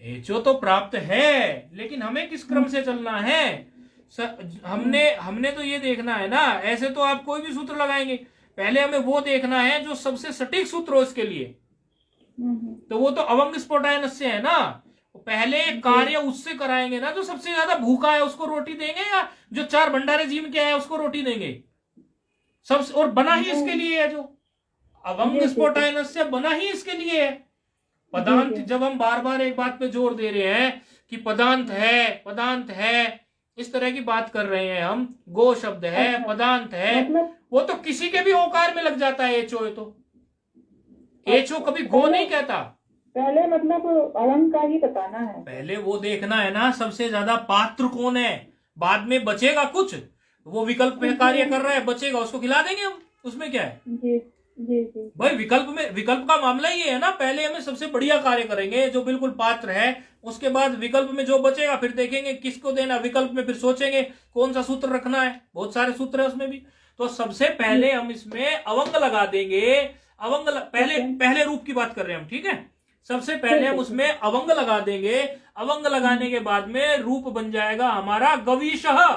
Speaker 2: एचओ तो प्राप्त है, लेकिन हमें किस क्रम से चलना है? हमने तो ये देखना है ना, ऐसे तो आप कोई भी सूत्र लगाएंगे, पहले हमें वो देखना है जो सबसे सटीक सूत्र हो इसके लिए। तो वो तो अवंग स्फोटायनस से है ना, पहले कार्य उससे कराएंगे ना जो सबसे ज्यादा भूखा है उसको रोटी देंगे, या जो 4 भंडारे जीम के है उसको रोटी देंगे? सब, और बना ही इसके लिए है, जो अवंग स्फोटायनस से बना ही इसके लिए है। पदांत, जब हम बार बार एक बात पे जोर दे रहे हैं कि पदांत है, पदांत है, इस तरह की बात कर रहे हैं हम, गो शब्द है, पदांत है, वो तो किसी के भी ओकार में लग जाता है एचओ। तो एचओ कभी गो नहीं कहता।
Speaker 3: पहले मतलब अवंग का ही बताना है, पहले
Speaker 2: वो देखना है ना सबसे ज्यादा पात्र कौन है, बाद में बचेगा कुछ, वो विकल्प में कार्य कर रहा है, बचेगा उसको खिला देंगे हम, उसमें क्या है?
Speaker 3: जी जी जी
Speaker 2: भाई, विकल्प का मामला ये है ना, पहले हमें सबसे बढ़िया कार्य करेंगे जो बिल्कुल पात्र है, उसके बाद विकल्प में जो बचेगा फिर देखेंगे किसको देना, विकल्प में फिर सोचेंगे कौन सा सूत्र रखना है, बहुत सारे सूत्र है उसमें भी। तो सबसे पहले हम इसमें अवंग लगा देंगे, अवंग पहले रूप की बात कर रहे हैं हम, ठीक है? सबसे पहले हम उसमें अवंग लगा देंगे, अवंग लगाने के बाद में रूप बन जाएगा हमारा गवीशः।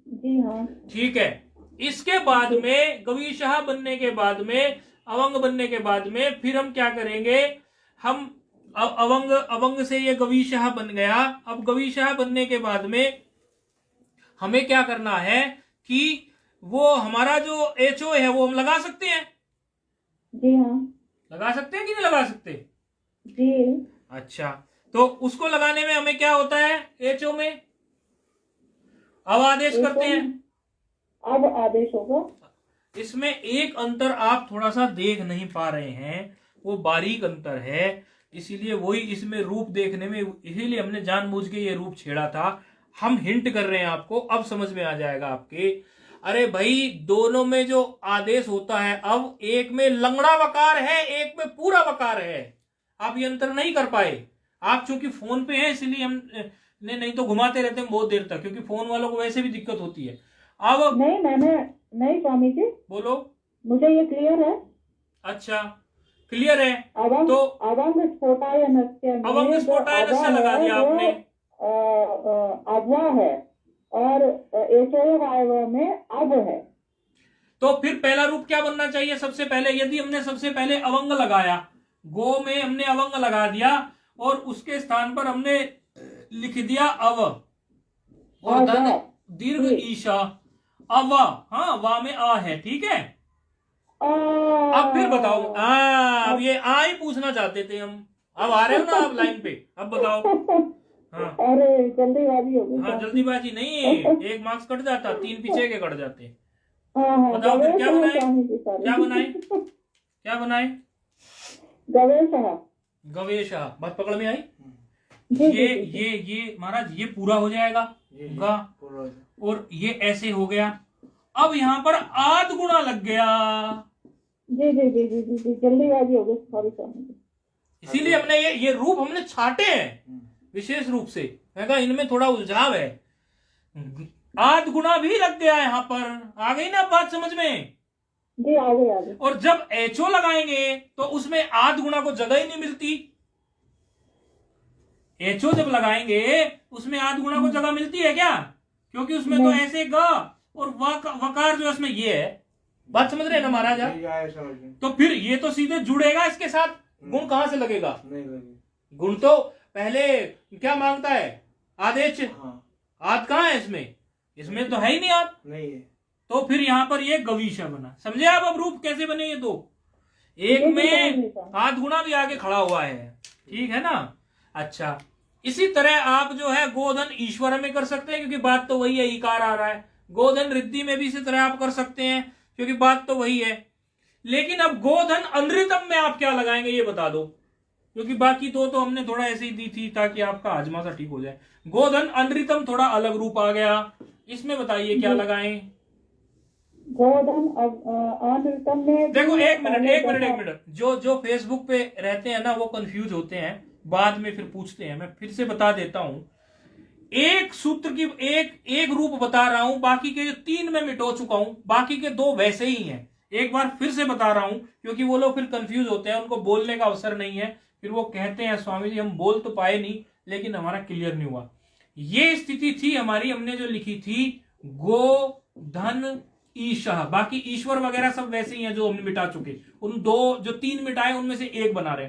Speaker 3: जी हाँ,
Speaker 2: ठीक है, इसके बाद में गवीशः बनने के बाद में, अवंग बनने के बाद में फिर हम क्या करेंगे, हम अवंग से ये गवीशः बन गया। अब गवीशः बनने के बाद में हमें क्या करना है कि वो हमारा जो एचओ है वो हम लगा सकते हैं।
Speaker 3: जी हाँ,
Speaker 2: लगा सकते हैं कि नहीं लगा सकते?
Speaker 3: जी।
Speaker 2: अच्छा, तो उसको लगाने में हमें क्या होता है? एचओ में अब आदेश करते हैं,
Speaker 3: अब आदेश होगा।
Speaker 2: इसमें एक अंतर आप थोड़ा सा देख नहीं पा रहे हैं, वो बारीक अंतर है, इसीलिए वही इसमें रूप देखने में, इसीलिए हमने जानबूझ के ये रूप छेड़ा था। हम हिंट कर रहे हैं आपको, अब समझ में आ जाएगा आपके। अरे भाई दोनों में जो आदेश होता है, अब एक में लंगड़ा वकार है, एक में पूरा वकार है, आप ये अंतर नहीं कर पाए। आप चूंकि फोन पे हैं इसलिए हम नहीं तो घुमाते रहते हैं बहुत देर तक, क्योंकि फोन वालों को वैसे भी दिक्कत होती है। अब
Speaker 3: नहीं स्वामी जी,
Speaker 2: बोलो।
Speaker 3: मुझे ये क्लियर है।
Speaker 2: अच्छा क्लियर है।
Speaker 3: अवंग
Speaker 2: तो
Speaker 3: अवंग स्फोटायनस्य में
Speaker 2: अवंग
Speaker 3: जो
Speaker 2: स्फोटायनस्य
Speaker 3: अव
Speaker 2: लगा
Speaker 3: है
Speaker 2: दिया
Speaker 3: वो
Speaker 2: आपने।
Speaker 3: अव्वा है और एचोय वायव में अब है।
Speaker 2: तो फिर पहला रूप क्या बनना चाहिए? सबसे पहले यदि हमने सबसे पहले अवंग लगाया, गो में हमने अवंग लगा दिया और उसके स्थान पर हमने लिख दिया अव और धन दीर्घ ईशा अव, हाँ वा में आ है, ठीक है। अब फिर बताओ, अब ये आ ही पूछना चाहते थे हम, अब आ रहे हो ना आप लाइन पे, अब बताओ। हाँ
Speaker 3: अरे जल्दीबाजी हो गई।
Speaker 2: हाँ जल्दीबाजी नहीं, एक मार्क्स कट जाता, 3 पीछे के कट जाते।
Speaker 3: हाँ,
Speaker 2: बताओ फिर क्या बनाए,
Speaker 3: क्या
Speaker 2: क्या बनाए? गवेश, बात पकड़ में आई। ये महाराज ये पूरा हो जाएगा गा, और ये ऐसे हो गया। अब यहाँ पर आध गुणा लग गया।
Speaker 3: जी जी जी जी जी जी जल्दीबाजी हो गई, सॉरी सॉरी।
Speaker 2: इसीलिए हमने ये रूप हमने छाटे हैं विशेष रूप से, इनमें थोड़ा उलझाव है। आध गुणा भी लग गया यहाँ पर, आ गई ना बात समझ में?
Speaker 3: जी आ गई।
Speaker 2: और जब एचओ लगाएंगे तो उसमें आध गुणा को जगह ही नहीं मिलती। एचओ जब लगाएंगे उसमें आध गुणा को जगह मिलती है क्या? क्योंकि उसमें तो ऐसे ग और वकार जो इसमें ये है। बात समझ रहे हैं ना महाराज? तो फिर ये तो सीधे जुड़ेगा इसके साथ, गुण कहां से लगेगा? गुण तो पहले क्या मांगता है? आदेश। आद कहां है इसमें? इसमें तो है ही नहीं आद, नहीं है। तो फिर यहाँ पर ये गवीशा बना। समझे आप अब रूप कैसे बने? ये दो, एक में आध गुणा भी आगे खड़ा हुआ है, ठीक है ना? अच्छा, इसी तरह आप जो है गोधन ईश्वर में कर सकते हैं, क्योंकि बात तो वही है, ईकार आ रहा है। गोधन रिद्धि में भी इसी तरह आप कर सकते हैं, क्योंकि बात तो वही है। लेकिन अब गोधन अनृतम में आप क्या लगाएंगे ये बता दो, क्योंकि बाकी दो तो हमने थोड़ा ऐसे ही दी थी ताकि आपका हाजमा सा ठीक हो जाए। गोधन अनृतम थोड़ा अलग रूप आ गया, इसमें बताइए क्या लगाएं?
Speaker 3: गोधन अनृतम में
Speaker 2: देखो एक मिनट, जो फेसबुक पे रहते हैं ना वो कंफ्यूज होते हैं, बाद में फिर पूछते हैं। मैं फिर से बता देता हूं, एक सूत्र की एक रूप बता रहा हूं, बाकी के जो 3 में मिटो चुका हूं, बाकी के 2 वैसे ही हैं। एक बार फिर से बता रहा हूं, क्योंकि वो लोग फिर कंफ्यूज होते हैं, उनको बोलने का अवसर नहीं है, फिर वो कहते हैं स्वामी जी हम बोल तो पाए नहीं लेकिन हमारा क्लियर नहीं हुआ। ये स्थिति थी हमारी, हमने जो लिखी थी गो धन ईशा, बाकी ईश्वर वगैरह सब वैसे ही हैं जो हमने मिटा चुके। उन 2 जो 3 मिटाए उनमें से एक बना रहे।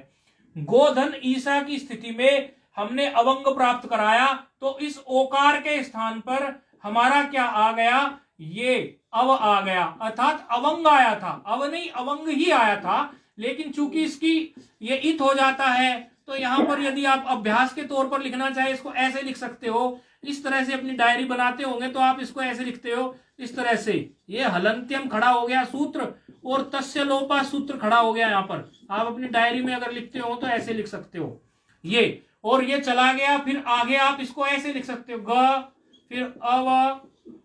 Speaker 2: गोधन ईशा की स्थिति में हमने अवंग प्राप्त कराया, तो इस ओकार के स्थान पर हमारा क्या आ गया? ये अव आ गया, अर्थात अवंग आया था। अव नहीं, अवंग ही आया था, लेकिन चूंकि इसकी ये इत हो जाता है, तो यहां पर यदि आप अभ्यास के तौर पर लिखना चाहे इसको ऐसे लिख सकते हो। इस तरह से अपनी डायरी बनाते होंगे तो आप इसको ऐसे लिखते हो, इस तरह से। ये हलंत्यम खड़ा हो गया सूत्र और तस्य लोपा सूत्र खड़ा हो गया। यहाँ पर आप अपनी डायरी में अगर लिखते हो तो ऐसे लिख सकते हो ये, और ये चला गया। फिर आगे आप इसको ऐसे लिख सकते हो, ग फिर अव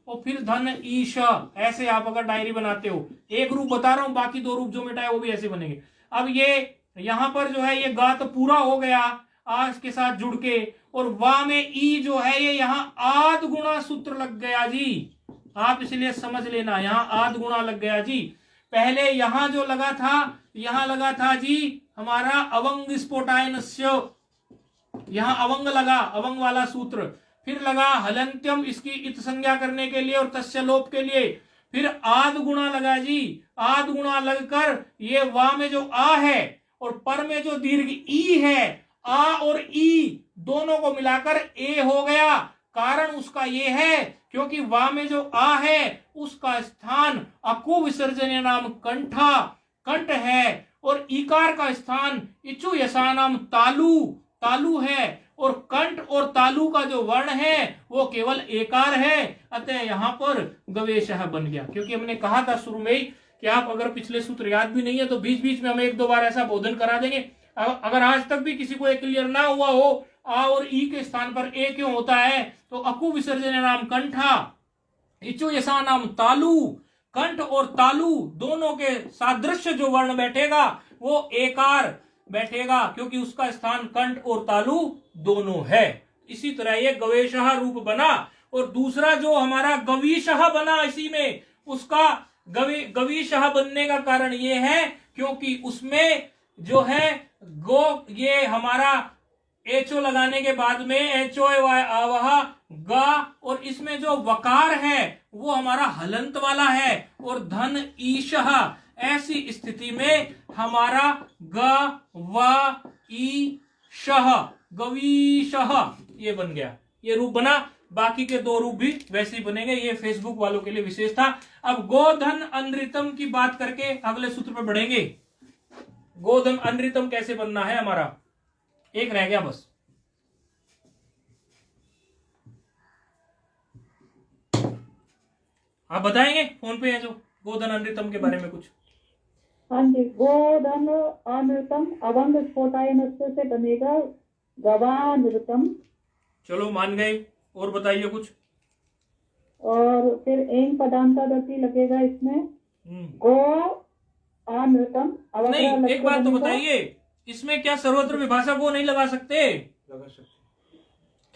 Speaker 2: और फिर धन ईश, ऐसे आप अगर डायरी बनाते हो। एक रूप बता रहा हूं, बाकी 2 रूप जो मिटाए वो भी ऐसे बनेंगे। अब ये यहां पर जो है ये गा तो पूरा हो गया आज के साथ जुड़ के, और वा में ई जो है ये यहाँ आध गुणा सूत्र लग गया जी। आप इसलिए समझ लेना, यहाँ आध गुणा लग गया जी। पहले यहां जो लगा था, यहां लगा था जी हमारा अवंग स्फोटायनस्य, यहां अवंग लगा, अवंग वाला सूत्र। फिर लगा हलंत्यम इसकी इत संज्ञा करने के लिए और तस्य लोप के लिए। फिर आध गुणा लगा जी, आध गुणा लगकर ये वा में जो आ है और पर में जो दीर्घ ई है, आ और ई दोनों को मिलाकर ए हो गया। कारण उसका ये है क्योंकि वा में जो आ है उसका स्थान अकु विसर्जन नाम कंठा कंठ है, और इकार का स्थान इचु यसा नाम तालु तालु है, और कंठ और तालु का जो वर्ण है वो केवल एकार है। अतः यहाँ पर गवेश बन गया। क्योंकि हमने कहा था शुरू में ही कि आप अगर पिछले सूत्र याद भी नहीं है तो बीच बीच में हम 1-2 बार ऐसा बोधन करा देंगे। अगर आज तक भी किसी को एक क्लियर ना हुआ हो आ और ई के स्थान पर ए क्यों होता है, तो अकु विसर्जन नाम कंठा, इचो यसा नाम तालु, कंठ और तालु दोनों के सादृश्य जो वर्ण बैठेगा वो एकार बैठेगा, क्योंकि उसका स्थान कंठ और तालु दोनों है। इसी तरह ये गवेशः रूप बना। और दूसरा जो हमारा गवीशः बना, इसी में उसका गवीशः बनने का कारण ये है क्योंकि उसमें जो है गो, ये हमारा एचो लगाने के बाद में एचो आवह गा, और इसमें जो वकार है वो हमारा हलंत वाला है, और धन ईशः, ऐसी स्थिति में हमारा ग व ईशः गवीशः ये बन गया, ये रूप बना। बाकी के दो रूप भी वैसे ही बनेंगे। ये फेसबुक वालों के लिए विशेष था। अब गोधन अनृतम की बात करके अगले सूत्र पर बढ़ेंगे। गोधन अनृतम कैसे बनना है, हमारा एक रह गया बस। आप बताएंगे फोन पे है जो गोधन अनृतम के बारे में कुछ?
Speaker 3: हाँ जी, गोधन अनृतम अवंग स्फोटायनस्य से बनेगा गवानृतम।
Speaker 2: चलो मान गए, और बताइए कुछ।
Speaker 3: और फिर एंग पदांतादति लगेगा इसमें, गो अनृतम।
Speaker 2: नहीं, एक बात तो बताइए, इसमें क्या सर्वत्र विभाषा वो नहीं लगा सकते?
Speaker 4: लगा सकते।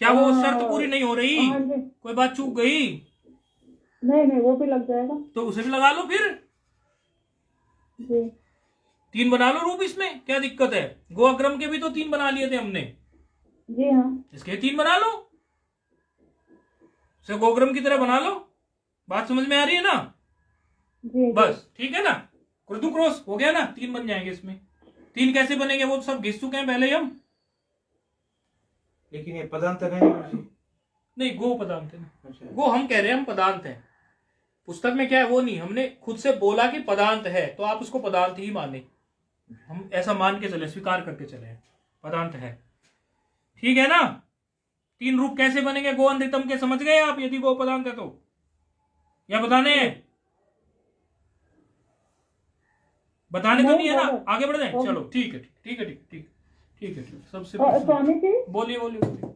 Speaker 2: क्या वो शर्त पूरी नहीं हो रही? कोई बात चूक गई?
Speaker 3: नहीं, वो भी लग जाएगा,
Speaker 2: तो उसे भी लगा लो फिर
Speaker 3: जी।
Speaker 2: 3 बना लो रूप, इसमें क्या दिक्कत है? गो अग्रम के भी तो 3 बना लिए थे हमने।
Speaker 3: जी हाँ,
Speaker 2: इसके 3 बना लो, इसे गोग्रम की तरह बना लो। बात समझ में आ रही है ना?
Speaker 3: जी
Speaker 2: बस ठीक है ना, कुर्दू क्रॉस हो गया ना, 3 बन जाएंगे इसमें। 3 कैसे बनेंगे वो सब घिस चुके हैं पहले ही हम।
Speaker 4: लेकिन ये पदांत नहीं,
Speaker 2: गो पदांत है ना।
Speaker 4: अच्छा।
Speaker 2: गो हम कह रहे हैं हम पदांत हैं, पुस्तक में क्या है वो नहीं, हमने खुद से बोला कि पदांत है तो आप उसको पदांत ही माने। हम ऐसा मान के चले, स्वीकार करके चले, पदांत है, ठीक है ना। 3 रूप कैसे बनेंगे गो अनृतम के, समझ गए आप? यदि गो पदांत है तो या बताने हैं? बताने तो नहीं है ना, आगे बढ़ जाए। चलो ठीक है, ठीक है, ठीक ठीक ठीक है, ठीक। सबसे
Speaker 3: स्वामी जी,
Speaker 2: बोलिए बोलिए बोलिए,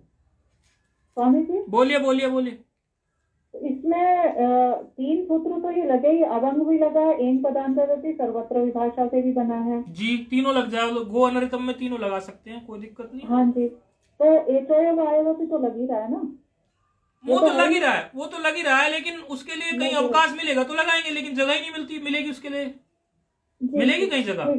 Speaker 3: स्वामी जी
Speaker 2: बोलिए बोलिए बोलिए।
Speaker 3: इसमें 3 सूत्र तो ये लगे ही, अवंग भी लगा, एन पदांतादति, सर्वत्र विभाषा से भी बना है
Speaker 2: जी, तीनों लग जाए, गो अनृतम में तीनों लगा सकते हैं, कोई दिक्कत नहीं।
Speaker 3: हाँ जी, तो एचोय वायवती तो लग ही रहा है ना।
Speaker 2: वो तो लग ही रहा है, वो तो लग ही रहा है, लेकिन उसके लिए कहीं अवकाश मिलेगा तो लगाएंगे, लेकिन जगह ही नहीं मिलती। मिलेगी उसके लिए, मिलेगी कहीं जगह?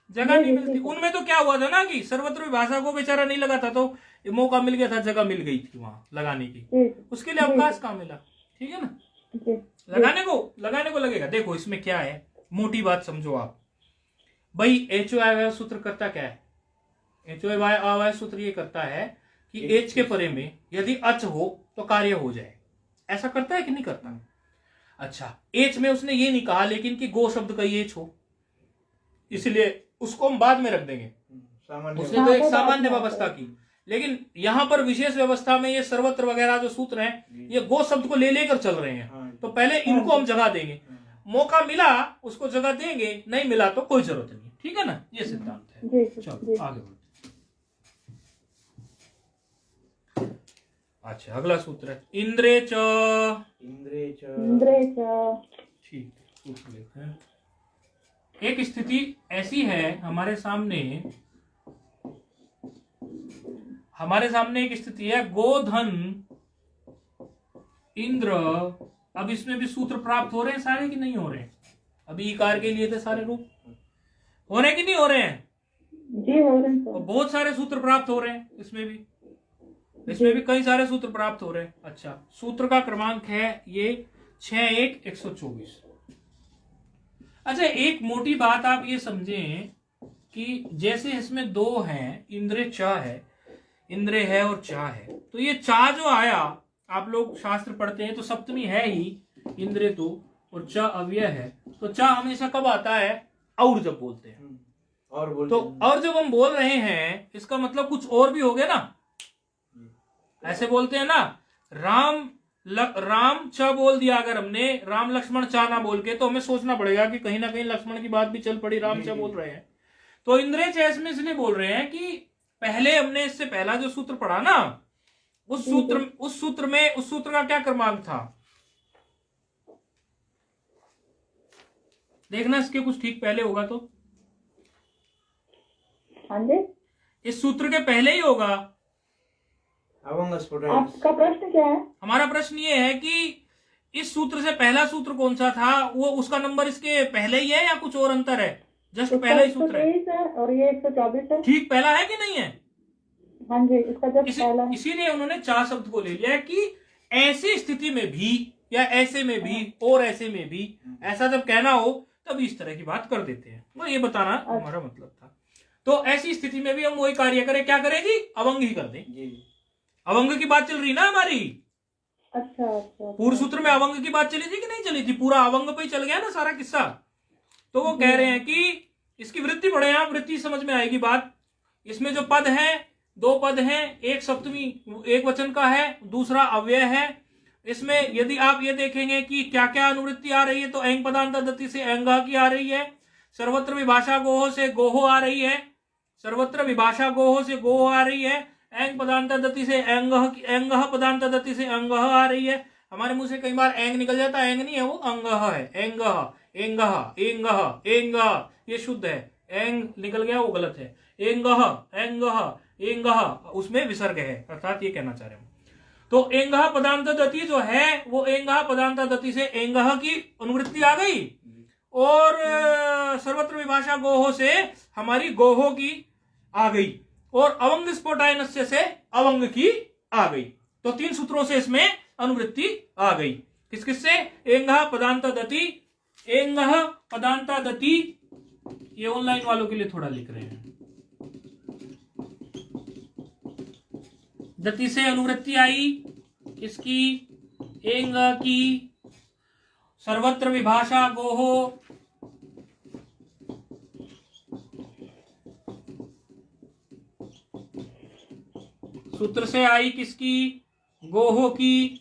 Speaker 2: जगह नहीं मिलती। उनमें तो क्या हुआ था ना कि सर्वत्र विभाषा को बेचारा नहीं लगा था, तो मौका मिल गया था, जगह मिल गई थी वहां लगाने की, उसके लिए अवकाश कहाँ मिला? ठीक है ना, लगाने को लगेगा। देखो इसमें क्या है, मोटी बात समझो आप भाई। एच वाय सूत्र करता क्या है? एच वाय सूत्र ये करता है कि एच के परे में यदि अच हो तो कार्य हो जाए। ऐसा करता है कि नहीं करता? अच्छा, एच में उसने ये नहीं कहा लेकिन कि गो शब्द का एच हो, इसलिए उसको हम बाद में रख देंगे। उसने तो एक सामान्य व्यवस्था की, लेकिन यहां पर विशेष व्यवस्था में ये सर्वत्र वगैरह जो सूत्र हैं ये गो शब्द को ले लेकर चल रहे हैं, तो पहले इनको हम जगह देंगे। मौका मिला उसको जगह देंगे, नहीं मिला तो कोई जरूरत नहीं। ठीक है ना, ये सिद्धांत है। चलो आगे बढ़ते। अच्छा, अगला सूत्र है इंद्रे च। ठीक, सूत्र लेते हैं। एक स्थिति ऐसी है हमारे सामने एक स्थिति है गोधन इंद्र। अब इसमें भी सूत्र प्राप्त हो रहे हैं सारे कि नहीं हो रहे हैं? अभी इकार के लिए थे सारे रूप, हो रहे हैं कि नहीं हो रहे हैं?
Speaker 3: जी हो रहे हैं।
Speaker 2: और बहुत सारे सूत्र प्राप्त हो रहे हैं इसमें भी कई सारे सूत्र प्राप्त हो रहे हैं। अच्छा, सूत्र का क्रमांक है ये 6124। अच्छा, एक मोटी बात आप ये समझें कि जैसे इसमें 2 हैं, इंद्रे च है, इंद्रे है और चा है, तो ये चा जो आया, आप लोग शास्त्र पढ़ते हैं तो सप्तमी है ही इंद्रे तो, और चा अव्यय है, तो चा हमेशा कब आता है? और जब बोलते हैं
Speaker 4: और बोलते
Speaker 2: तो और जब हम बोल रहे हैं इसका मतलब कुछ और भी हो गया ना। ऐसे बोलते हैं ना, राम च बोल दिया अगर हमने, राम लक्ष्मण चा ना बोल के, तो हमें सोचना पड़ेगा कि कहीं ना कहीं लक्ष्मण की बात भी चल पड़ी, राम च बोल रहे हैं। तो इंद्रे च में इसलिए बोल रहे हैं कि पहले हमने इससे पहला जो सूत्र पढ़ा ना, उस सूत्र का क्या क्रमांक था? देखना इसके कुछ ठीक पहले होगा तो।
Speaker 3: हाँ जी,
Speaker 2: इस सूत्र के पहले ही होगा।
Speaker 4: अवंग स्फुट।
Speaker 3: आपका प्रश्न क्या है?
Speaker 2: हमारा प्रश्न ये है कि इस सूत्र से पहला सूत्र कौन सा था, वो उसका नंबर इसके पहले ही है या कुछ और अंतर है? जस्ट पहला ही सूत्र है
Speaker 3: 123 है और ये 124 है।
Speaker 2: ठीक पहला है कि नहीं है?
Speaker 3: हाँ जी, इसका जस्ट पहला है।
Speaker 2: इसीलिए उन्होंने चार शब्द को ले लिया कि ऐसी स्थिति में भी या ऐसे में भी और ऐसे में भी, ऐसा जब कहना हो तब इस तरह की बात कर देते हैं। वो ये बताना हमारा मतलब था। तो ऐसी स्थिति में भी हम वही कार्य करें, क्या करेगी? अवंग ही कर दें। अवंग की बात चल रही ना हमारी।
Speaker 3: अच्छा अच्छा।
Speaker 2: पूर्व सूत्र में अवंग की बात चली थी कि नहीं चली थी? पूरा अवंग पे ही चल गया ना सारा किस्सा। तो वो कह रहे हैं कि इसकी वृत्ति पढ़े आप, वृत्ति समझ में आएगी बात। इसमें जो पद है, दो पद हैं, एक सप्तमी एक वचन का है, दूसरा अव्यय है। इसमें यदि आप ये देखेंगे कि क्या क्या अनुवृत्ति आ रही है, तो एंग पदांतदति से एंगा की आ रही है, सर्वत्र विभाषा गोहो से गोहो आ रही है, सर्वत्र विभाषा गोहो से गोहो आ रही है, एंग पदांतदति से एंग पदांतदति से अंग आ रही है। हमारे मुंह से कई बार एंग निकल जाता है, एंग नहीं है वो, अंग है। एंग एंग एंग एंग ये शुद्ध है, एंग निकल गया वो गलत है। एंग एंग एंग उसमें विसर्ग है, अर्थात ये कहना चाह रहे हैं। तो एंग पदांतदति जो है वो एंग पदांतदति से एंग की अनुवृत्ति आ गई, और सर्वत्र विभाषा गोहो से हमारी गोहो की आ गई, और अवंग स्फोटायनस्य से अवंग की आ गई। तो तीन सूत्रों से इसमें अनुवृत्ति आ गई। किस किस से? एंग पदांतदति, एंग पदांतदति। ये ऑनलाइन वालों के लिए थोड़ा लिख रहे हैं। दति से अनुवृत्ति आई किसकी? एंग की। सर्वत्र विभाषा गोहो, सूत्र से आई किसकी? गोहो की।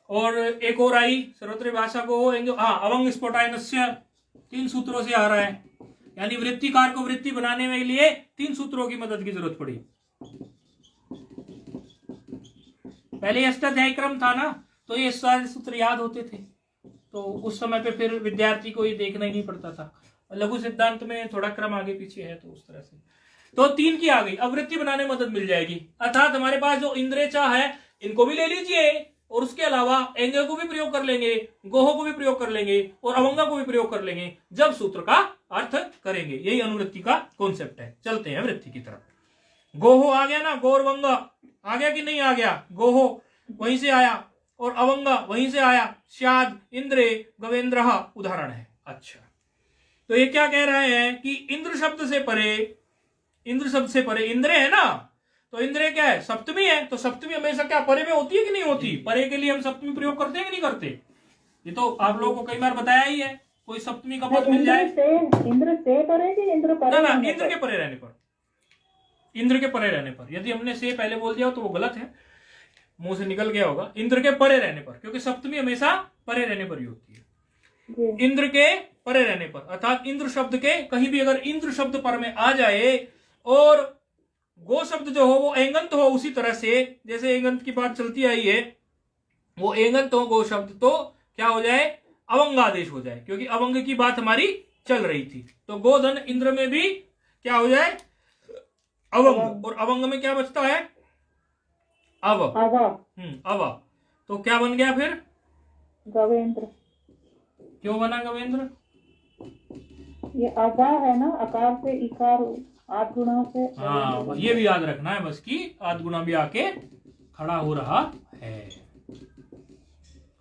Speaker 2: और एक और आई सर्वत्र विभाषा गोहो एंग, अवंग स्फोटायनस्य। तीन सूत्रों से आ रहा है, यानी वृत्तिकार को वृत्ति बनाने के लिए तीन सूत्रों की मदद की जरूरत पड़ी। पहले अष्टाध्यायी क्रम था ना, तो ये सारे सूत्र याद होते थे, तो उस समय पे फिर विद्यार्थी को ये देखना ही नहीं पड़ता था। लघु सिद्धांत में थोड़ा क्रम आगे पीछे है, तो उस तरह से तो तीन की आ गई। अब वृत्ति बनाने में मदद मिल जाएगी, अर्थात हमारे पास जो इंद्रेचा है इनको भी ले लीजिए, और उसके अलावा एंग को भी प्रयोग कर लेंगे, गोहो को भी प्रयोग कर लेंगे, और अवंगा को भी प्रयोग कर लेंगे जब सूत्र का अर्थ करेंगे। यही अनुवृत्ति का कॉन्सेप्ट है। चलते हैं वृत्ति की तरफ। गोहो आ गया ना, गौरवंगा आ गया कि नहीं आ गया? गोहो वहीं से आया, और अवंगा वहीं से आया। श्याद इंद्रे गवेंद्र उदाहरण है। अच्छा, तो ये क्या कह रहे हैं कि इंद्र शब्द से परे, इंद्र शब्द से परे इंद्र है ना, तो इंद्र क्या है? सप्तमी है। तो सप्तमी हमेशा क्या परे में होती है कि नहीं होती? परे के लिए हम सप्तमी प्रयोग करते हैं कि नहीं करते? ये तो आप लोगों को कई बार बताया ही है। कोई सप्तमी का पद मिल जाए,
Speaker 3: इंद्र से परे कि इंद्र परे?
Speaker 2: ना, इंद्र के परे रहने पर, इंद्र के परे रहने पर। यदि हमने से पहले बोल दिया तो वो गलत है, मुंह से निकल गया होगा। इंद्र के परे रहने पर, क्योंकि सप्तमी हमेशा परे रहने पर ही होती है। इंद्र के परे रहने पर, अर्थात इंद्र शब्द के कहीं भी अगर इंद्र शब्द पर में आ जाए, और गो शब्द जो हो वो एंगंत हो, उसी तरह से जैसे एंगंत की बात चलती आई है, वो एंगंत हो गो शब्द, तो क्या हो जाए? अवंगादेश हो जाए, क्योंकि अवंग की बात हमारी चल रही थी। तो गोधन इंद्र में भी क्या हो जाए? अवंग। और अवंग में क्या बचता है? अव। अव। तो क्या बन गया फिर?
Speaker 3: गवेंद्र।
Speaker 2: क्यों बना गवेंद्र?
Speaker 3: ये अगा है ना, अकार से इकार, आठ गुणा से।
Speaker 2: हाँ, ये भी याद रखना है बस कि आठ गुणा भी आके खड़ा हो रहा है।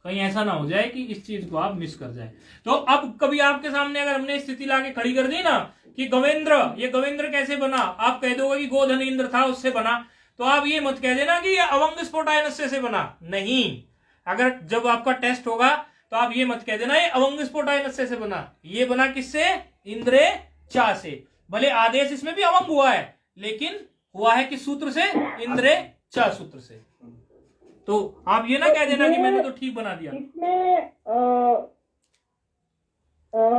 Speaker 2: कहीं ऐसा ना हो जाए कि इस चीज को आप मिस कर जाए। तो अब कभी आपके सामने अगर हमने स्थिति लाके खड़ी कर दी ना कि गवेंद्र, ये गवेंद्र कैसे बना, आप कह दोगे कि गोधन इंद्र था उससे बना, तो आप ये मत कह देना कि ये अवंग स्फोटायनस्य से बना। नहीं, अगर जब आपका टेस्ट होगा तो आप ये मत कह देना ये अवंग स्फोटायनस्य से बना। ये बना किससे? इंद्रे चा से। भले आदेश इसमें भी अवंग हुआ है, लेकिन हुआ है किस सूत्र से? इंद्रे चा सूत्र से। तो आप ये ना कह देना कि मैंने तो ठीक बना दिया।
Speaker 3: इसमें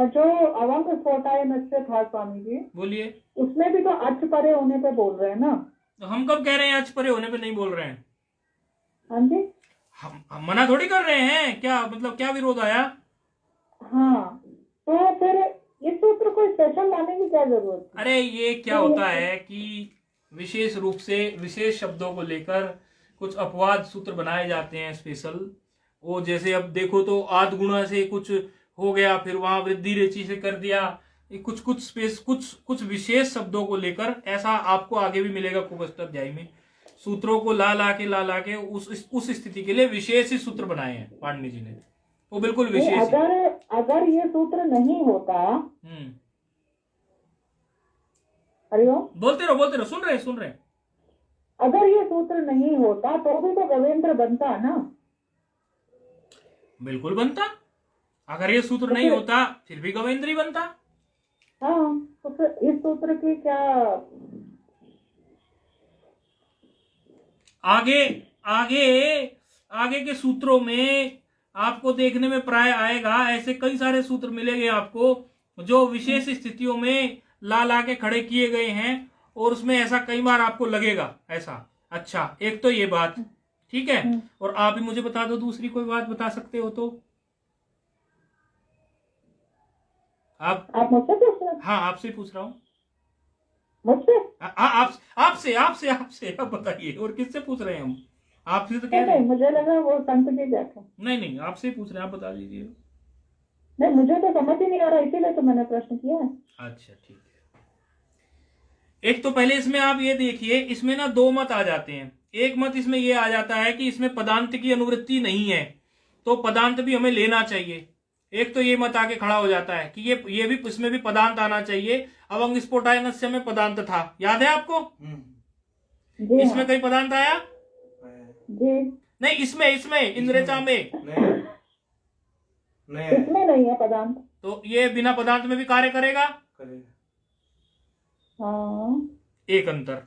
Speaker 3: जो अवंग स्फोटायनस्य था स्वामी जी,
Speaker 2: बोलिए,
Speaker 3: उसमें भी तो अच परे होने पे बोल रहे हैं ना।
Speaker 2: तो हम कब कह रहे हैं अच परे होने पे नहीं बोल रहे हैं?
Speaker 3: हाँ जी,
Speaker 2: हम मना थोड़ी कर रहे हैं। क्या मतलब, क्या विरोध आया?
Speaker 3: हाँ, तो फिर इस सूत्र को स्पेशल लाने की क्या जरूरत है?
Speaker 2: अरे ये क्या होता है कि विशेष रूप से विशेष शब्दों को लेकर कुछ अपवाद सूत्र बनाए जाते हैं स्पेशल। वो जैसे अब देखो तो आद गुणा से कुछ हो गया, फिर वहां वृद्धि रेची से कर दिया, कुछ कुछ स्पेस कुछ विशेष शब्दों को लेकर ऐसा आपको आगे भी मिलेगा खूब अध्याय में। सूत्रों को ला के उस स्थिति के लिए विशेष ही सूत्र बनाए हैं पाणिनि जी ने, वो बिल्कुल विशेष।
Speaker 3: अगर ये सूत्र नहीं होता, हरिओम,
Speaker 2: बोलते रहो, सुन रहे।
Speaker 3: अगर ये सूत्र नहीं होता तो भी तो गवेंद्र बनता ना।
Speaker 2: बिल्कुल बनता, अगर ये सूत्र नहीं होता फिर भी गवेंद्र ही बनता।
Speaker 3: हाँ, तो फिर इस सूत्र की क्या
Speaker 2: आगे के सूत्रों में आपको देखने में प्राय आएगा, ऐसे कई सारे सूत्र मिलेंगे आपको जो विशेष स्थितियों में ला के खड़े किए गए हैं, और उसमें ऐसा कई बार आपको लगेगा ऐसा। अच्छा, एक तो ये बात ठीक है, और आप भी मुझे बता दो दूसरी कोई बात बता सकते हो तो। आप
Speaker 3: मुझसे पूछ रहे?
Speaker 2: हाँ, आपसे पूछ रहा हूँ।
Speaker 3: मुझसे?
Speaker 2: आपसे आप बताइए, और किससे पूछ रहे हैं हम? आपसे तो कह रहे हैं।
Speaker 3: मुझे लगा वो संत जी बैठे।
Speaker 2: नहीं, आपसे पूछ रहे हैं, आप बता दीजिए।
Speaker 3: नहीं, मुझे तो समझ ही नहीं आ रहा, इसीलिए तो मैंने प्रश्न किया है।
Speaker 2: अच्छा, ठीक है। एक तो पहले इसमें आप ये देखिए, इसमें ना दो मत आ जाते हैं। एक मत इसमें ये आ जाता है कि इसमें पदांत की अनुवृत्ति नहीं है, तो पदांत भी हमें लेना चाहिए। एक तो ये मत आके खड़ा हो जाता है कि ये भी इसमें भी पदांत आना चाहिए। अवंग स्फोटायनस्य में पदांत था, याद है आपको? इसमें कहीं पदांत आया? नहीं, इसमें इंद्रेचा में
Speaker 3: इसमें नहीं है पदांत,
Speaker 2: तो ये बिना पदांत में भी कार्य करेगा।
Speaker 3: हाँ,
Speaker 2: एक अंतर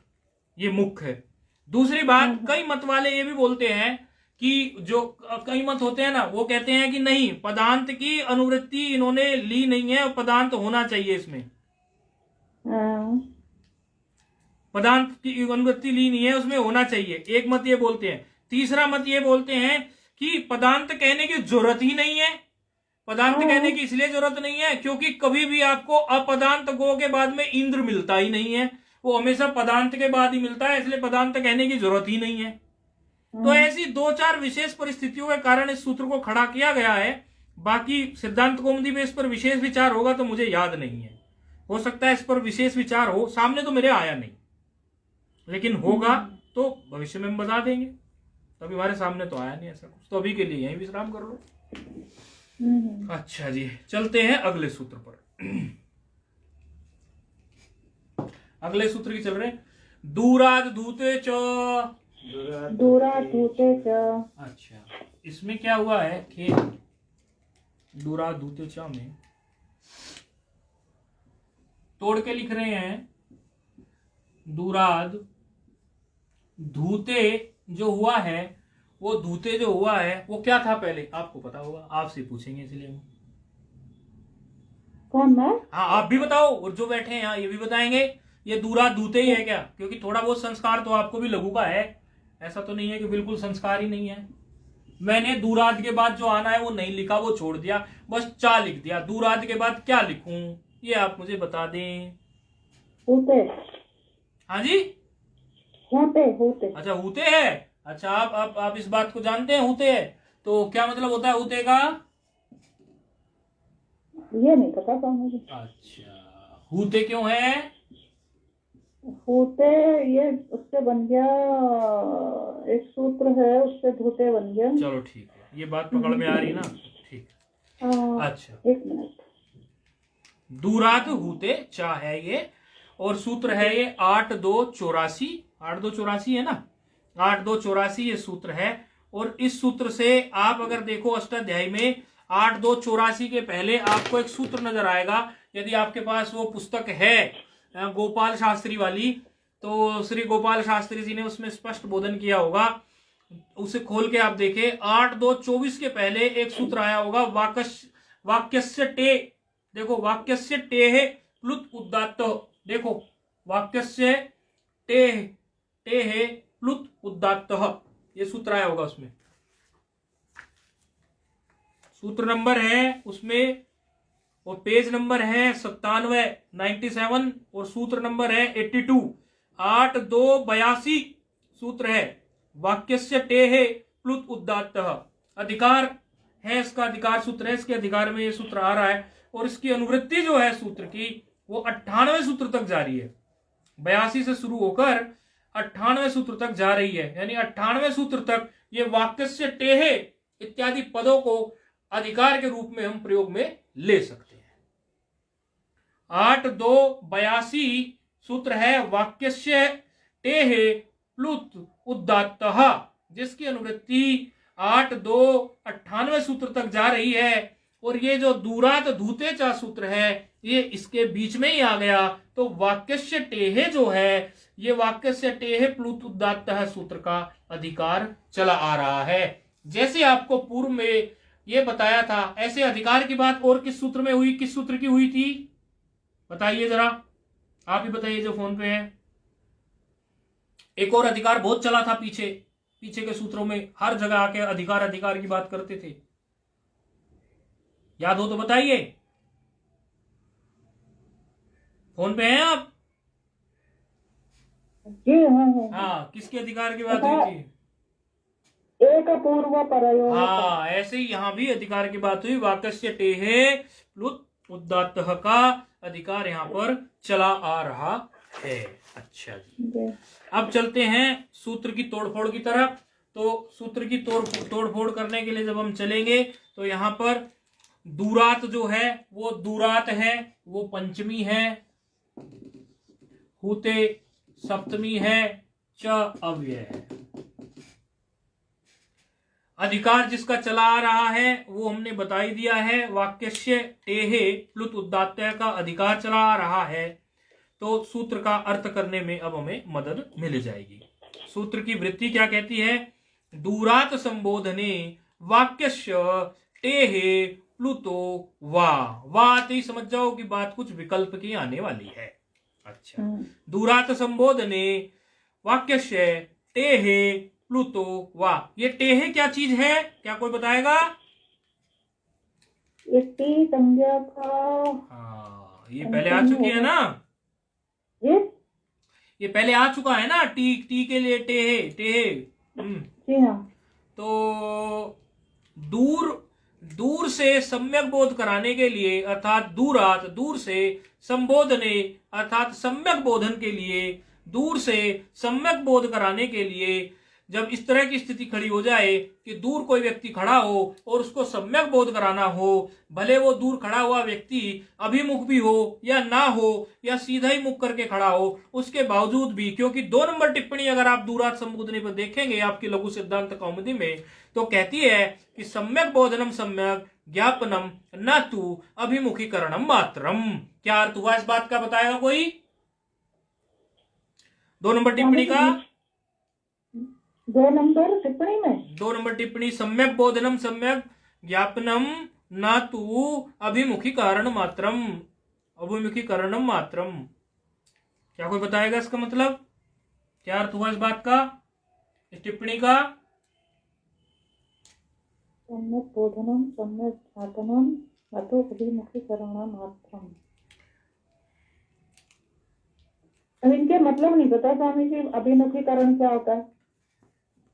Speaker 2: ये मुख्य है। दूसरी बात, कई मत वाले ये भी बोलते हैं कि जो कई मत होते हैं ना, वो कहते हैं कि नहीं, पदांत की अनुवृत्ति इन्होंने ली नहीं है, पदांत होना चाहिए इसमें। पदांत की अनुवृत्ति ली नहीं है, उसमें होना चाहिए, एक मत ये बोलते हैं। तीसरा मत ये बोलते हैं कि पदांत कहने की जरूरत ही नहीं है। पदांत कहने की इसलिए जरूरत नहीं है क्योंकि कभी भी आपको अपदांत गो के बाद में इंद्र मिलता ही नहीं है, वो हमेशा पदांत के बाद ही मिलता है, इसलिए पदांत कहने की जरूरत ही नहीं है। तो ऐसी दो चार विशेष परिस्थितियों के कारण इस सूत्र को खड़ा किया गया है। बाकी सिद्धांत कौमुदी में इस पर विशेष विचार होगा तो मुझे याद नहीं है, हो सकता है इस पर विशेष विचार हो, सामने तो मेरे आया नहीं, लेकिन होगा तो भविष्य में हम बता देंगे। तभी हमारे सामने तो आया नहीं ऐसा कुछ, तो अभी के लिए यहीं विश्राम कर लो। अच्छा जी, चलते हैं अगले सूत्र पर। अगले सूत्र की चल रहे, दूराद धूते च।
Speaker 3: दूराद धूते च।
Speaker 2: अच्छा, इसमें क्या हुआ है कि दूराद धूते च में तोड़ के लिख रहे हैं, दूराद धूते जो हुआ है, वो धूते जो हुआ है वो क्या था पहले आपको पता होगा, आपसे पूछेंगे इसलिए हम।
Speaker 3: कौन मैं?
Speaker 2: हाँ, आप भी बताओ, और जो बैठे हैं यहाँ ये भी बताएंगे। ये दूरा धूते ही है क्या? क्योंकि थोड़ा बहुत संस्कार तो आपको भी लघु का है, ऐसा तो नहीं है कि बिल्कुल संस्कार ही नहीं है। मैंने दूराद के बाद जो आना है वो नहीं लिखा, वो छोड़ दिया, बस चा लिख दिया। दूराद के बाद क्या लिखूं ये आप मुझे बता दें।
Speaker 3: होते।
Speaker 2: हाँ जी,
Speaker 3: होते।
Speaker 2: अच्छा, होते है। अच्छा, आप इस बात को जानते हैं, होते है तो क्या मतलब होता है होते का?
Speaker 3: ये नहीं पता था मुझे।
Speaker 2: अच्छा, होते क्यों है?
Speaker 3: होते ये उससे बन गया, एक सूत्र है उससे धूते बन गया।
Speaker 2: चलो ठीक है, ये बात पकड़ में आ रही ना, ठीक। अच्छा,
Speaker 3: एक मिनट।
Speaker 2: दूराद होते चा है ये, और सूत्र है ये 8284। 8284 है ना, 8284 ये सूत्र है। और इस सूत्र से आप अगर देखो अष्टाध्यायी में 8284 के पहले आपको एक सूत्र नजर आएगा। यदि आपके पास वो पुस्तक है गोपाल शास्त्री वाली, तो श्री गोपाल शास्त्री जी ने उसमें स्पष्ट बोधन किया होगा, उसे खोल के आप देखे। 8224 के पहले एक सूत्र आया होगा, वाक्यस्य टे। देखो, वाक्यस्य टे है प्लुत उदात्त। देखो, वाक्यस्य टे है प्लुत उदात्त, ये सूत्र आया होगा उसमें। सूत्र नंबर है उसमें और पेज नंबर है 97 और सूत्र नंबर है 82। 8282 सूत्र है वाक्यस्य टेः प्लुत उदात्तः। अधिकार है, इसका अधिकार सूत्र है, इसके अधिकार में ये सूत्र आ रहा है और इसकी अनुवृत्ति जो है सूत्र की वो 98वें सूत्र तक जारी है। 82 से शुरू होकर 98वें सूत्र तक जा रही है, यानी 98वें सूत्र तक ये वाक्यस्य टेः इत्यादि पदों को अधिकार के रूप में हम प्रयोग में ले सकते हैं। 8282 सूत्र है वाक्यस्य टेः प्लुत उदात्तः, जिसकी अनुवृत्ति 8298वें सूत्र तक जा रही है और ये जो दूरात धूते चा सूत्र है ये इसके बीच में ही आ गया। तो वाक्यस्य टेः जो है ये वाक्यस्य टेः प्लुत उदात्तः सूत्र का अधिकार चला आ रहा है। जैसे आपको पूर्व में ये बताया था, ऐसे अधिकार की बात और किस सूत्र में हुई, किस सूत्र की हुई थी बताइए जरा, आप ही बताइए जो फोन पे है। एक और अधिकार बहुत चला था पीछे के सूत्रों में, हर जगह आके अधिकार अधिकार की बात करते थे, याद हो तो बताइए। फोन पे हैं आप?
Speaker 3: जी हाँ।
Speaker 2: हाँ, किसके अधिकार की बात हुई थी?
Speaker 3: एक पूर्व परयो।
Speaker 2: हाँ, ऐसे ही यहां भी अधिकार की बात हुई। वाक्यस्य टेः प्लुत उदात्तः का अधिकार यहां पर चला आ रहा है। अच्छा जी, अब चलते हैं सूत्र की तोड़फोड़ की तरफ। तो सूत्र की तोड़फोड़ करने के लिए जब हम चलेंगे तो यहां पर दूरात जो है वो दूरात है, वो पंचमी है, हुते सप्तमी है, च अव्यय है। अधिकार जिसका चला आ रहा है वो हमने बता ही दिया है, वाक्यस्य टेः प्लुत उदात्तः का अधिकार चला आ रहा है। तो सूत्र का अर्थ करने में अब हमें मदद मिल जाएगी। सूत्र की वृत्ति क्या कहती है? दूरात संबोधने वाक्यस्य टेः प्लुतो वा तो समझ जाओ कि बात कुछ विकल्प की आने वाली है। अच्छा, दूरात संबोधने वाक्यस्य टेः प्लुतो वा, ये टेः क्या चीज है, क्या कोई बताएगा?
Speaker 3: ये टी संज्ञा का।
Speaker 2: हाँ, ये पहले आ चुकी है ना, ये पहले आ चुका है ना, टी के लिए टेः।
Speaker 3: जी हाँ।
Speaker 2: तो दूर से सम्यक बोध कराने के लिए अर्थात दूरात, दूर से संबोधने अर्थात सम्यक बोधन के लिए, दूर से सम्यक बोध कराने के लिए जब इस तरह की स्थिति खड़ी हो जाए कि दूर कोई व्यक्ति खड़ा हो और उसको सम्यक बोध कराना हो, भले वो दूर खड़ा हुआ व्यक्ति अभिमुख भी हो या ना हो या सीधा ही मुख करके खड़ा हो, उसके बावजूद भी, क्योंकि 2 नंबर टिप्पणी अगर आप दूरात संबोधने पर देखेंगे आपकी लघु सिद्धांत कौमुदी में, तो कहती है कि सम्यक बोधनम सम्यक ज्ञापनम न तु अभिमुखीकरणम मात्रम। क्या अर्थ हुआ इस बात का, बताएगा कोई? 2 नंबर टिप्पणी का,
Speaker 3: 2 नंबर टिप्पणी में
Speaker 2: 2 नंबर टिप्पणी, सम्यक बोधनम सम्यक ज्ञापनम न तु अभिमुखीकरण मात्रम, अभिमुखीकरणम मात्रम। क्या कोई बताएगा इसका मतलब, क्या अर्थ हुआ इस बात का, इस टिप्पणी का?
Speaker 3: सम्यक बोधनम सम्यक ज्ञापनम न तु अभिमुखीकरणम मात्रम। इनके मतलब नहीं पता स्वामी जी, अभिमुखीकरण क्या होता है?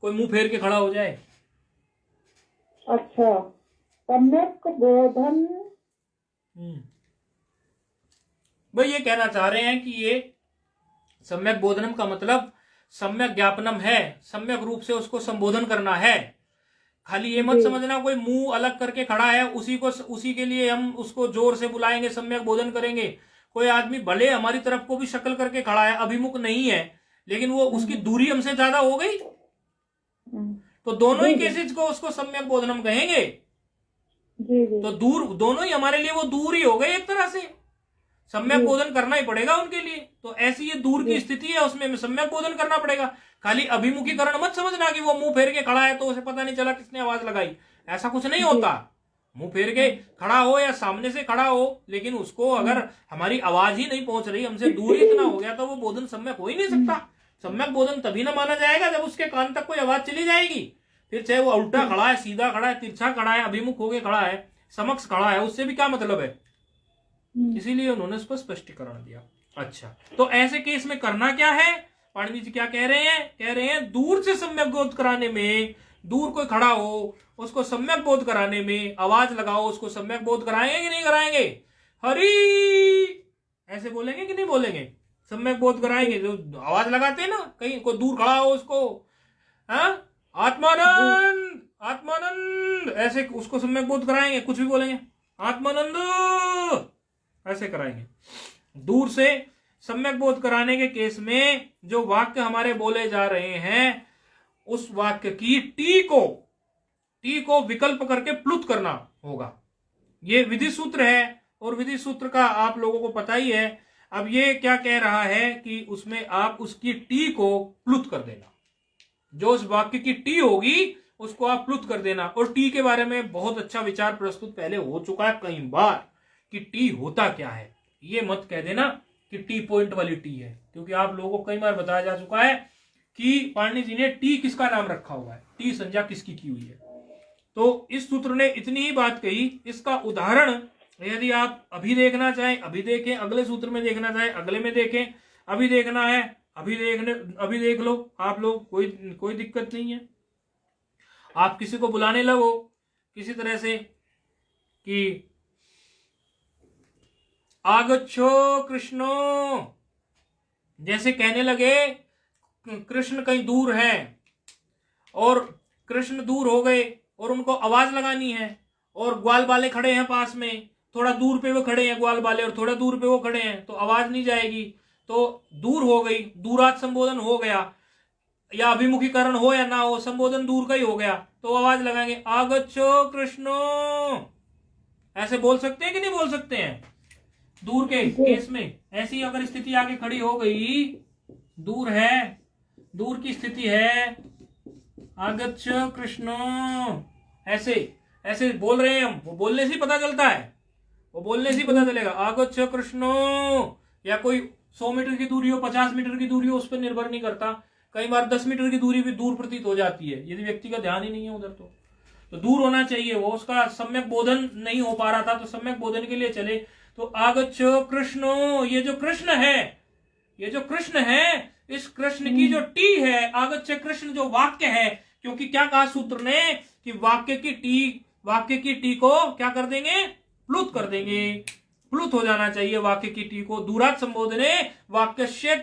Speaker 2: कोई मुंह फेर के खड़ा हो जाए।
Speaker 3: अच्छा, सम्यक बोधन।
Speaker 2: भाई ये कहना चाह रहे हैं कि ये सम्यक बोधनम का मतलब सम्यक ज्ञापनम है, सम्यक रूप से उसको संबोधन करना है। खाली ये मत समझना कोई मुंह अलग करके खड़ा है उसी के लिए हम उसको जोर से बुलाएंगे, सम्यक बोधन करेंगे। कोई आदमी भले हमारी तरफ को भी शक्ल करके खड़ा है, अभिमुख नहीं है, लेकिन वो उसकी दूरी हमसे ज्यादा हो गई, तो दोनों ही केसेज को उसको सम्यक बोधनम कहेंगे। तो दूर, दोनों ही हमारे लिए वो दूर ही हो गए, एक तरह से सम्यक बोधन करना ही पड़ेगा उनके लिए। तो ऐसी ये दूर की स्थिति है, उसमें सम्यक बोधन करना पड़ेगा। खाली अभिमुखीकरण मत समझना कि वो मुंह फेर के खड़ा है तो उसे पता नहीं चला किसने आवाज लगाई, ऐसा कुछ नहीं होता। मुंह फेर के खड़ा हो या सामने से खड़ा हो, लेकिन उसको अगर हमारी आवाज ही नहीं पहुंच रही, हमसे दूर इतना हो गया, तो वो बोधन सम्यक हो ही नहीं सकता। सम्यक बोधन तभी ना माना जाएगा जब उसके कान तक कोई आवाज चली जाएगी। फिर चाहे वो उल्टा खड़ा है, सीधा खड़ा है, तिरछा खड़ा है, अभिमुख होके खड़ा है, समक्ष खड़ा है, उससे भी क्या मतलब है? इसीलिए उन्होंने उसको स्पष्टीकरण दिया। अच्छा, तो ऐसे केस में करना क्या है? पाणिनि जी क्या कह रहे हैं? कह रहे हैं दूर से सम्यक बोध कराने में, दूर कोई खड़ा हो उसको सम्यक बोध कराने में आवाज लगाओ, उसको सम्यक बोध कराएंगे कि नहीं कराएंगे? हरि ऐसे बोलेंगे कि नहीं बोलेंगे? सम्यक बोध कराएंगे, जो आवाज लगाते हैं ना, कहीं कोई दूर खड़ा हो उसको, हाँ, आत्मानंद आत्मानंद ऐसे उसको सम्यक बोध कराएंगे, कुछ भी बोलेंगे आत्मानंद ऐसे कराएंगे। दूर से सम्यक बोध कराने के केस में जो वाक्य हमारे बोले जा रहे हैं उस वाक्य की टी को विकल्प करके प्लुत करना होगा। ये विधि सूत्र है और विधि सूत्र का आप लोगों को पता ही है। अब ये क्या कह रहा है कि उसमें आप उसकी टी को प्लुत कर देना, जो उस वाक्य की टी होगी उसको आप प्लुत कर देना। और टी के बारे में बहुत अच्छा विचार प्रस्तुत पहले हो चुका है कई बार कि टी होता क्या है। ये मत कह देना कि टी पॉइंट वाली टी है, क्योंकि आप लोगों को कई बार बताया जा चुका है कि पाणिनि जी ने टी किसका नाम रखा हुआ है, टी संज्ञा किसकी की हुई है। तो इस सूत्र ने इतनी ही बात कही। इसका उदाहरण यदि आप अभी देखना चाहें अभी देखें, अगले सूत्र में देखना चाहें अगले में देखें, अभी देखना है अभी देख लो आप लोग, कोई दिक्कत नहीं है। आप किसी को बुलाने लगो किसी तरह से कि आगच्छो कृष्णो, जैसे कहने लगे कृष्ण कहीं दूर है और कृष्ण दूर हो गए और उनको आवाज लगानी है और ग्वाल बाले खड़े हैं पास में, थोड़ा दूर पे वो खड़े हैं ग्वाल बाले और थोड़ा दूर पे वो खड़े हैं, तो आवाज नहीं जाएगी, तो दूर हो गई, दूरात संबोधन हो गया, या अभिमुखीकरण हो या ना हो संबोधन दूर का ही हो गया, तो आवाज लगाएंगे आगच्छो कृष्णो। ऐसे बोल सकते हैं कि नहीं बोल सकते हैं? दूर के केस में ऐसी अगर स्थिति आगे खड़ी हो गई, दूर है, दूर की स्थिति है, आगच्छ कृष्णो, ऐसे बोल रहे हैं हम, वो बोलने से पता चलता है, वो बोलने से पता चलेगा आगच्छ कृष्णो। या कोई 100 मीटर की दूरी हो 50 मीटर की दूरी हो उस पर निर्भर नहीं करता, कई बार 10 मीटर की दूरी भी दूर प्रतीत हो जाती है यदि व्यक्ति का ध्यान ही नहीं है उधर। तो दूर होना चाहिए, वो उसका सम्यक बोधन नहीं हो पा रहा था तो सम्यक बोधन के लिए चले, तो आगच्छ कृष्णो। ये जो कृष्ण है इस कृष्ण की जो टी है, आगच्छ कृष्ण जो वाक्य है, क्योंकि क्या कहा सूत्र ने कि वाक्य की टी को क्या कर देंगे? प्लुत कर देंगे। प्लुत हो जाना चाहिए वाक्य की टी को। दूरात संबोधने वाक्यस्य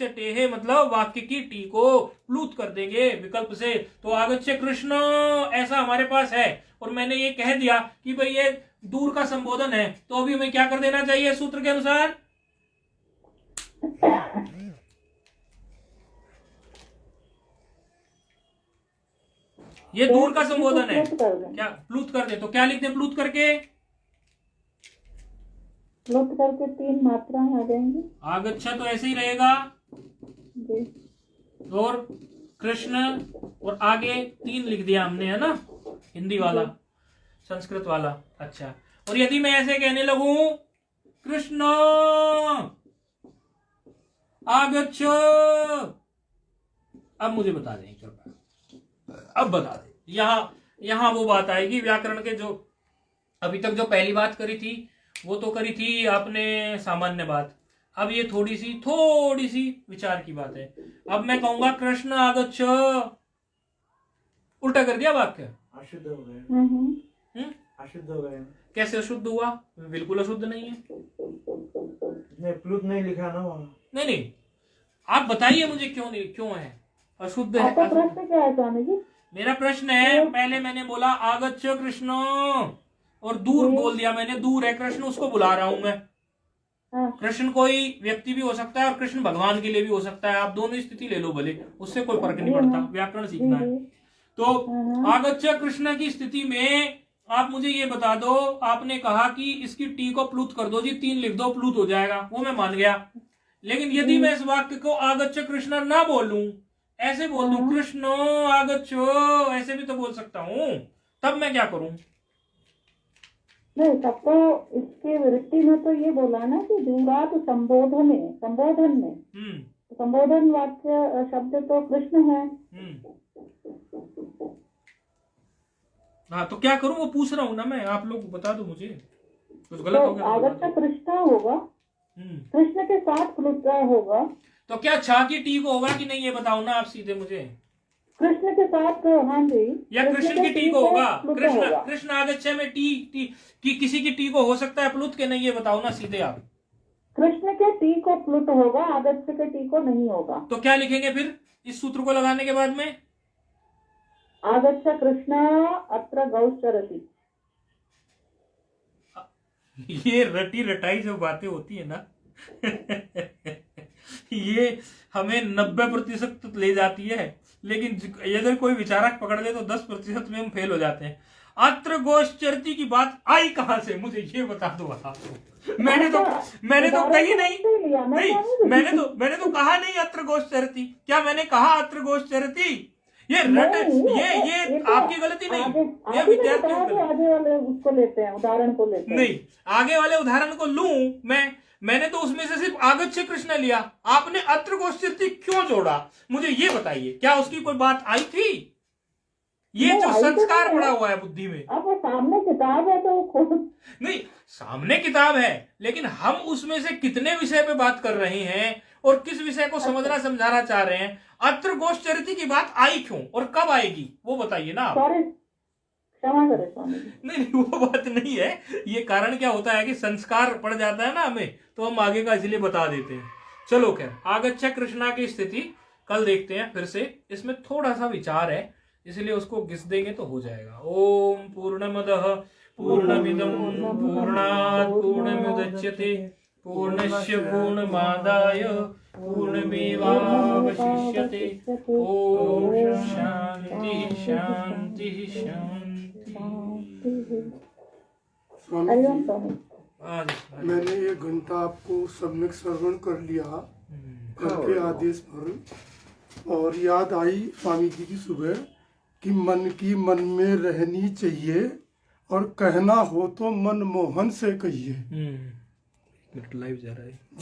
Speaker 2: टेहे मतलब वाक्य की टी को प्लुत कर देंगे विकल्प से। तो आगच्छ कृष्ण ऐसा हमारे पास है और मैंने ये कह दिया कि भाई ये दूर का संबोधन है, तो अभी हमें क्या कर देना चाहिए सूत्र के अनुसार? ये दूर का संबोधन है, क्या प्लुत कर दे? तो क्या लिखते हैं प्लुत करके?
Speaker 3: प्लुत करके 3 मात्राएं आ जाएंगी।
Speaker 2: आगच्छा तो ऐसे ही रहेगा
Speaker 3: जी।
Speaker 2: और कृष्ण और आगे 3 लिख दिया हमने, है ना, हिंदी वाला संस्कृत वाला। अच्छा, और यदि मैं ऐसे कहने लगूं कृष्ण आगच्छ, अब मुझे बता दें कृपया, अब बता दें। यहां वो बात आएगी व्याकरण के, जो अभी तक जो पहली बात करी थी वो तो करी थी आपने सामान्य बात, अब ये थोड़ी सी विचार की बात है। अब मैं कहूंगा कृष्ण आगच्छ, उल्टा कर दिया वाक्य,
Speaker 4: अशुद्ध हो गए। अशुद्ध हो गए।
Speaker 2: कैसे अशुद्ध हुआ? बिल्कुल अशुद्ध नहीं है,
Speaker 4: प्लुत नहीं लिखा ना वहां।
Speaker 2: नहीं, आप बताइए मुझे क्यों है अशुद्ध है?
Speaker 3: आपका प्रश्न क्या है स्वामी जी?
Speaker 2: मेरा प्रश्न है, पहले मैंने बोला आगच्छ कृष्ण और दूर बोल दिया मैंने, दूर है कृष्ण, उसको बुला रहा हूं मैं। कृष्ण कोई व्यक्ति भी हो सकता है और कृष्ण भगवान के लिए भी हो सकता है, आप दोनों स्थिति ले लो भले, उससे कोई फर्क नहीं पड़ता, व्याकरण सीखना है। तो आगच्छ कृष्ण की स्थिति में आप मुझे ये बता दो, आपने कहा कि इसकी टी को प्लुत कर दो जी, 3 लिख दो, प्लुत हो जाएगा, वो मैं मान गया। लेकिन यदि मैं इस वाक्य को आगच्छ कृष्ण ना बोलूं, ऐसे बोल दूं कृष्णो आगच्छो, ऐसे भी तो बोल सकता हूं, तब मैं क्या करूं?
Speaker 3: नहीं, तब तो इसके वृत्ति में तो ये बोला ना कि दूरात संबोधन में संबोधन वाक्य शब्द तो कृष्ण है।
Speaker 2: हाँ, तो क्या करूं वो पूछ रहा हूं ना मैं, आप लोग बता दो मुझे। कुछ गलत हो
Speaker 3: तो
Speaker 2: गया
Speaker 3: आगच्छा कृष्णा होगा, कृष्ण के साथ प्लुत होगा।
Speaker 2: तो क्या छा की टी को होगा कि नहीं, ये बताओ ना आप सीधे मुझे।
Speaker 3: कृष्ण के साथ, हाँ जी,
Speaker 2: या कृष्ण की टी को होगा?
Speaker 3: प्लुत
Speaker 2: कृष्ण
Speaker 3: होगा।
Speaker 2: कृष्ण आगच्छे में टी टी की किसी की टी को हो सकता है प्लुत के नहीं, ये बताओ ना सीधे आप।
Speaker 3: कृष्ण के टी को प्लुत होगा, आगच्छे के टी को नहीं होगा।
Speaker 2: तो क्या लिखेंगे फिर इस सूत्र को लगाने के बाद में?
Speaker 3: आगच्छा कृष्ण अत्र गौश्चरति।
Speaker 2: ये रटी रटाई जो बातें होती है ना ये हमें 90% ले जाती है, लेकिन अगर कोई विचारक पकड़ ले तो 10% में हम फेल हो जाते हैं। अत्र गोश्चरति की बात आई कहां से, मुझे ये बता दो आप। मैंने तो कही नहीं, मैंने तो कहा नहीं अत्र गोश्चरति। क्या मैंने कहा अत्र गोश्चरति? ये आपकी गलती नहीं, ये विद्यार्थी
Speaker 3: आगे वाले उसको लेते हैं, उदाहरण को लेते हैं।
Speaker 2: नहीं, आगे वाले उदाहरण को लूं मैंने तो उसमें से सिर्फ आगच्छे कृष्ण लिया, आपने अत्र गोश्चरति क्यों जोड़ा, मुझे ये बताइए। क्या उसकी कोई बात आई थी? ये जो संस्कार पड़ा हुआ है बुद्धि में।
Speaker 3: अब वो सामने किताब है तो
Speaker 2: नहीं, सामने किताब है, लेकिन हम उसमें से कितने विषय पे बात कर रहे हैं और किस विषय को समझना समझाना चाह रहे हैं। अत्र गोश्चरति की बात आई क्यों और कब आएगी वो बताइए ना।
Speaker 3: क्षमा करें स्वामी जी।
Speaker 2: नहीं, वो बात नहीं है। ये कारण क्या होता है कि संस्कार पड़ जाता है ना हमें, तो हम आगे का इसलिए बता देते हैं। चलो खैर, आगच्छा कृष्णा की स्थिति कल देखते हैं फिर से। इसमें थोड़ा सा विचार है, इसलिए उसको घिस देंगे तो हो जाएगा। ओम पूर्णमदः पूर्णमिदं पूर्णात् पूर्णमुदच्यते पूर्णस्य पूर्णमादाय पूर्णमेवावशिष्यते। ओम शांति शांति शांति।
Speaker 5: मैंने 1 घंटा आपको सम्यक श्रवण कर लिया करके आदेश पर, और याद आई स्वामी जी की सुबह कि मन की मन में रहनी चाहिए और कहना हो तो मनमोहन से कहिए।
Speaker 2: लाइव जा रहा है।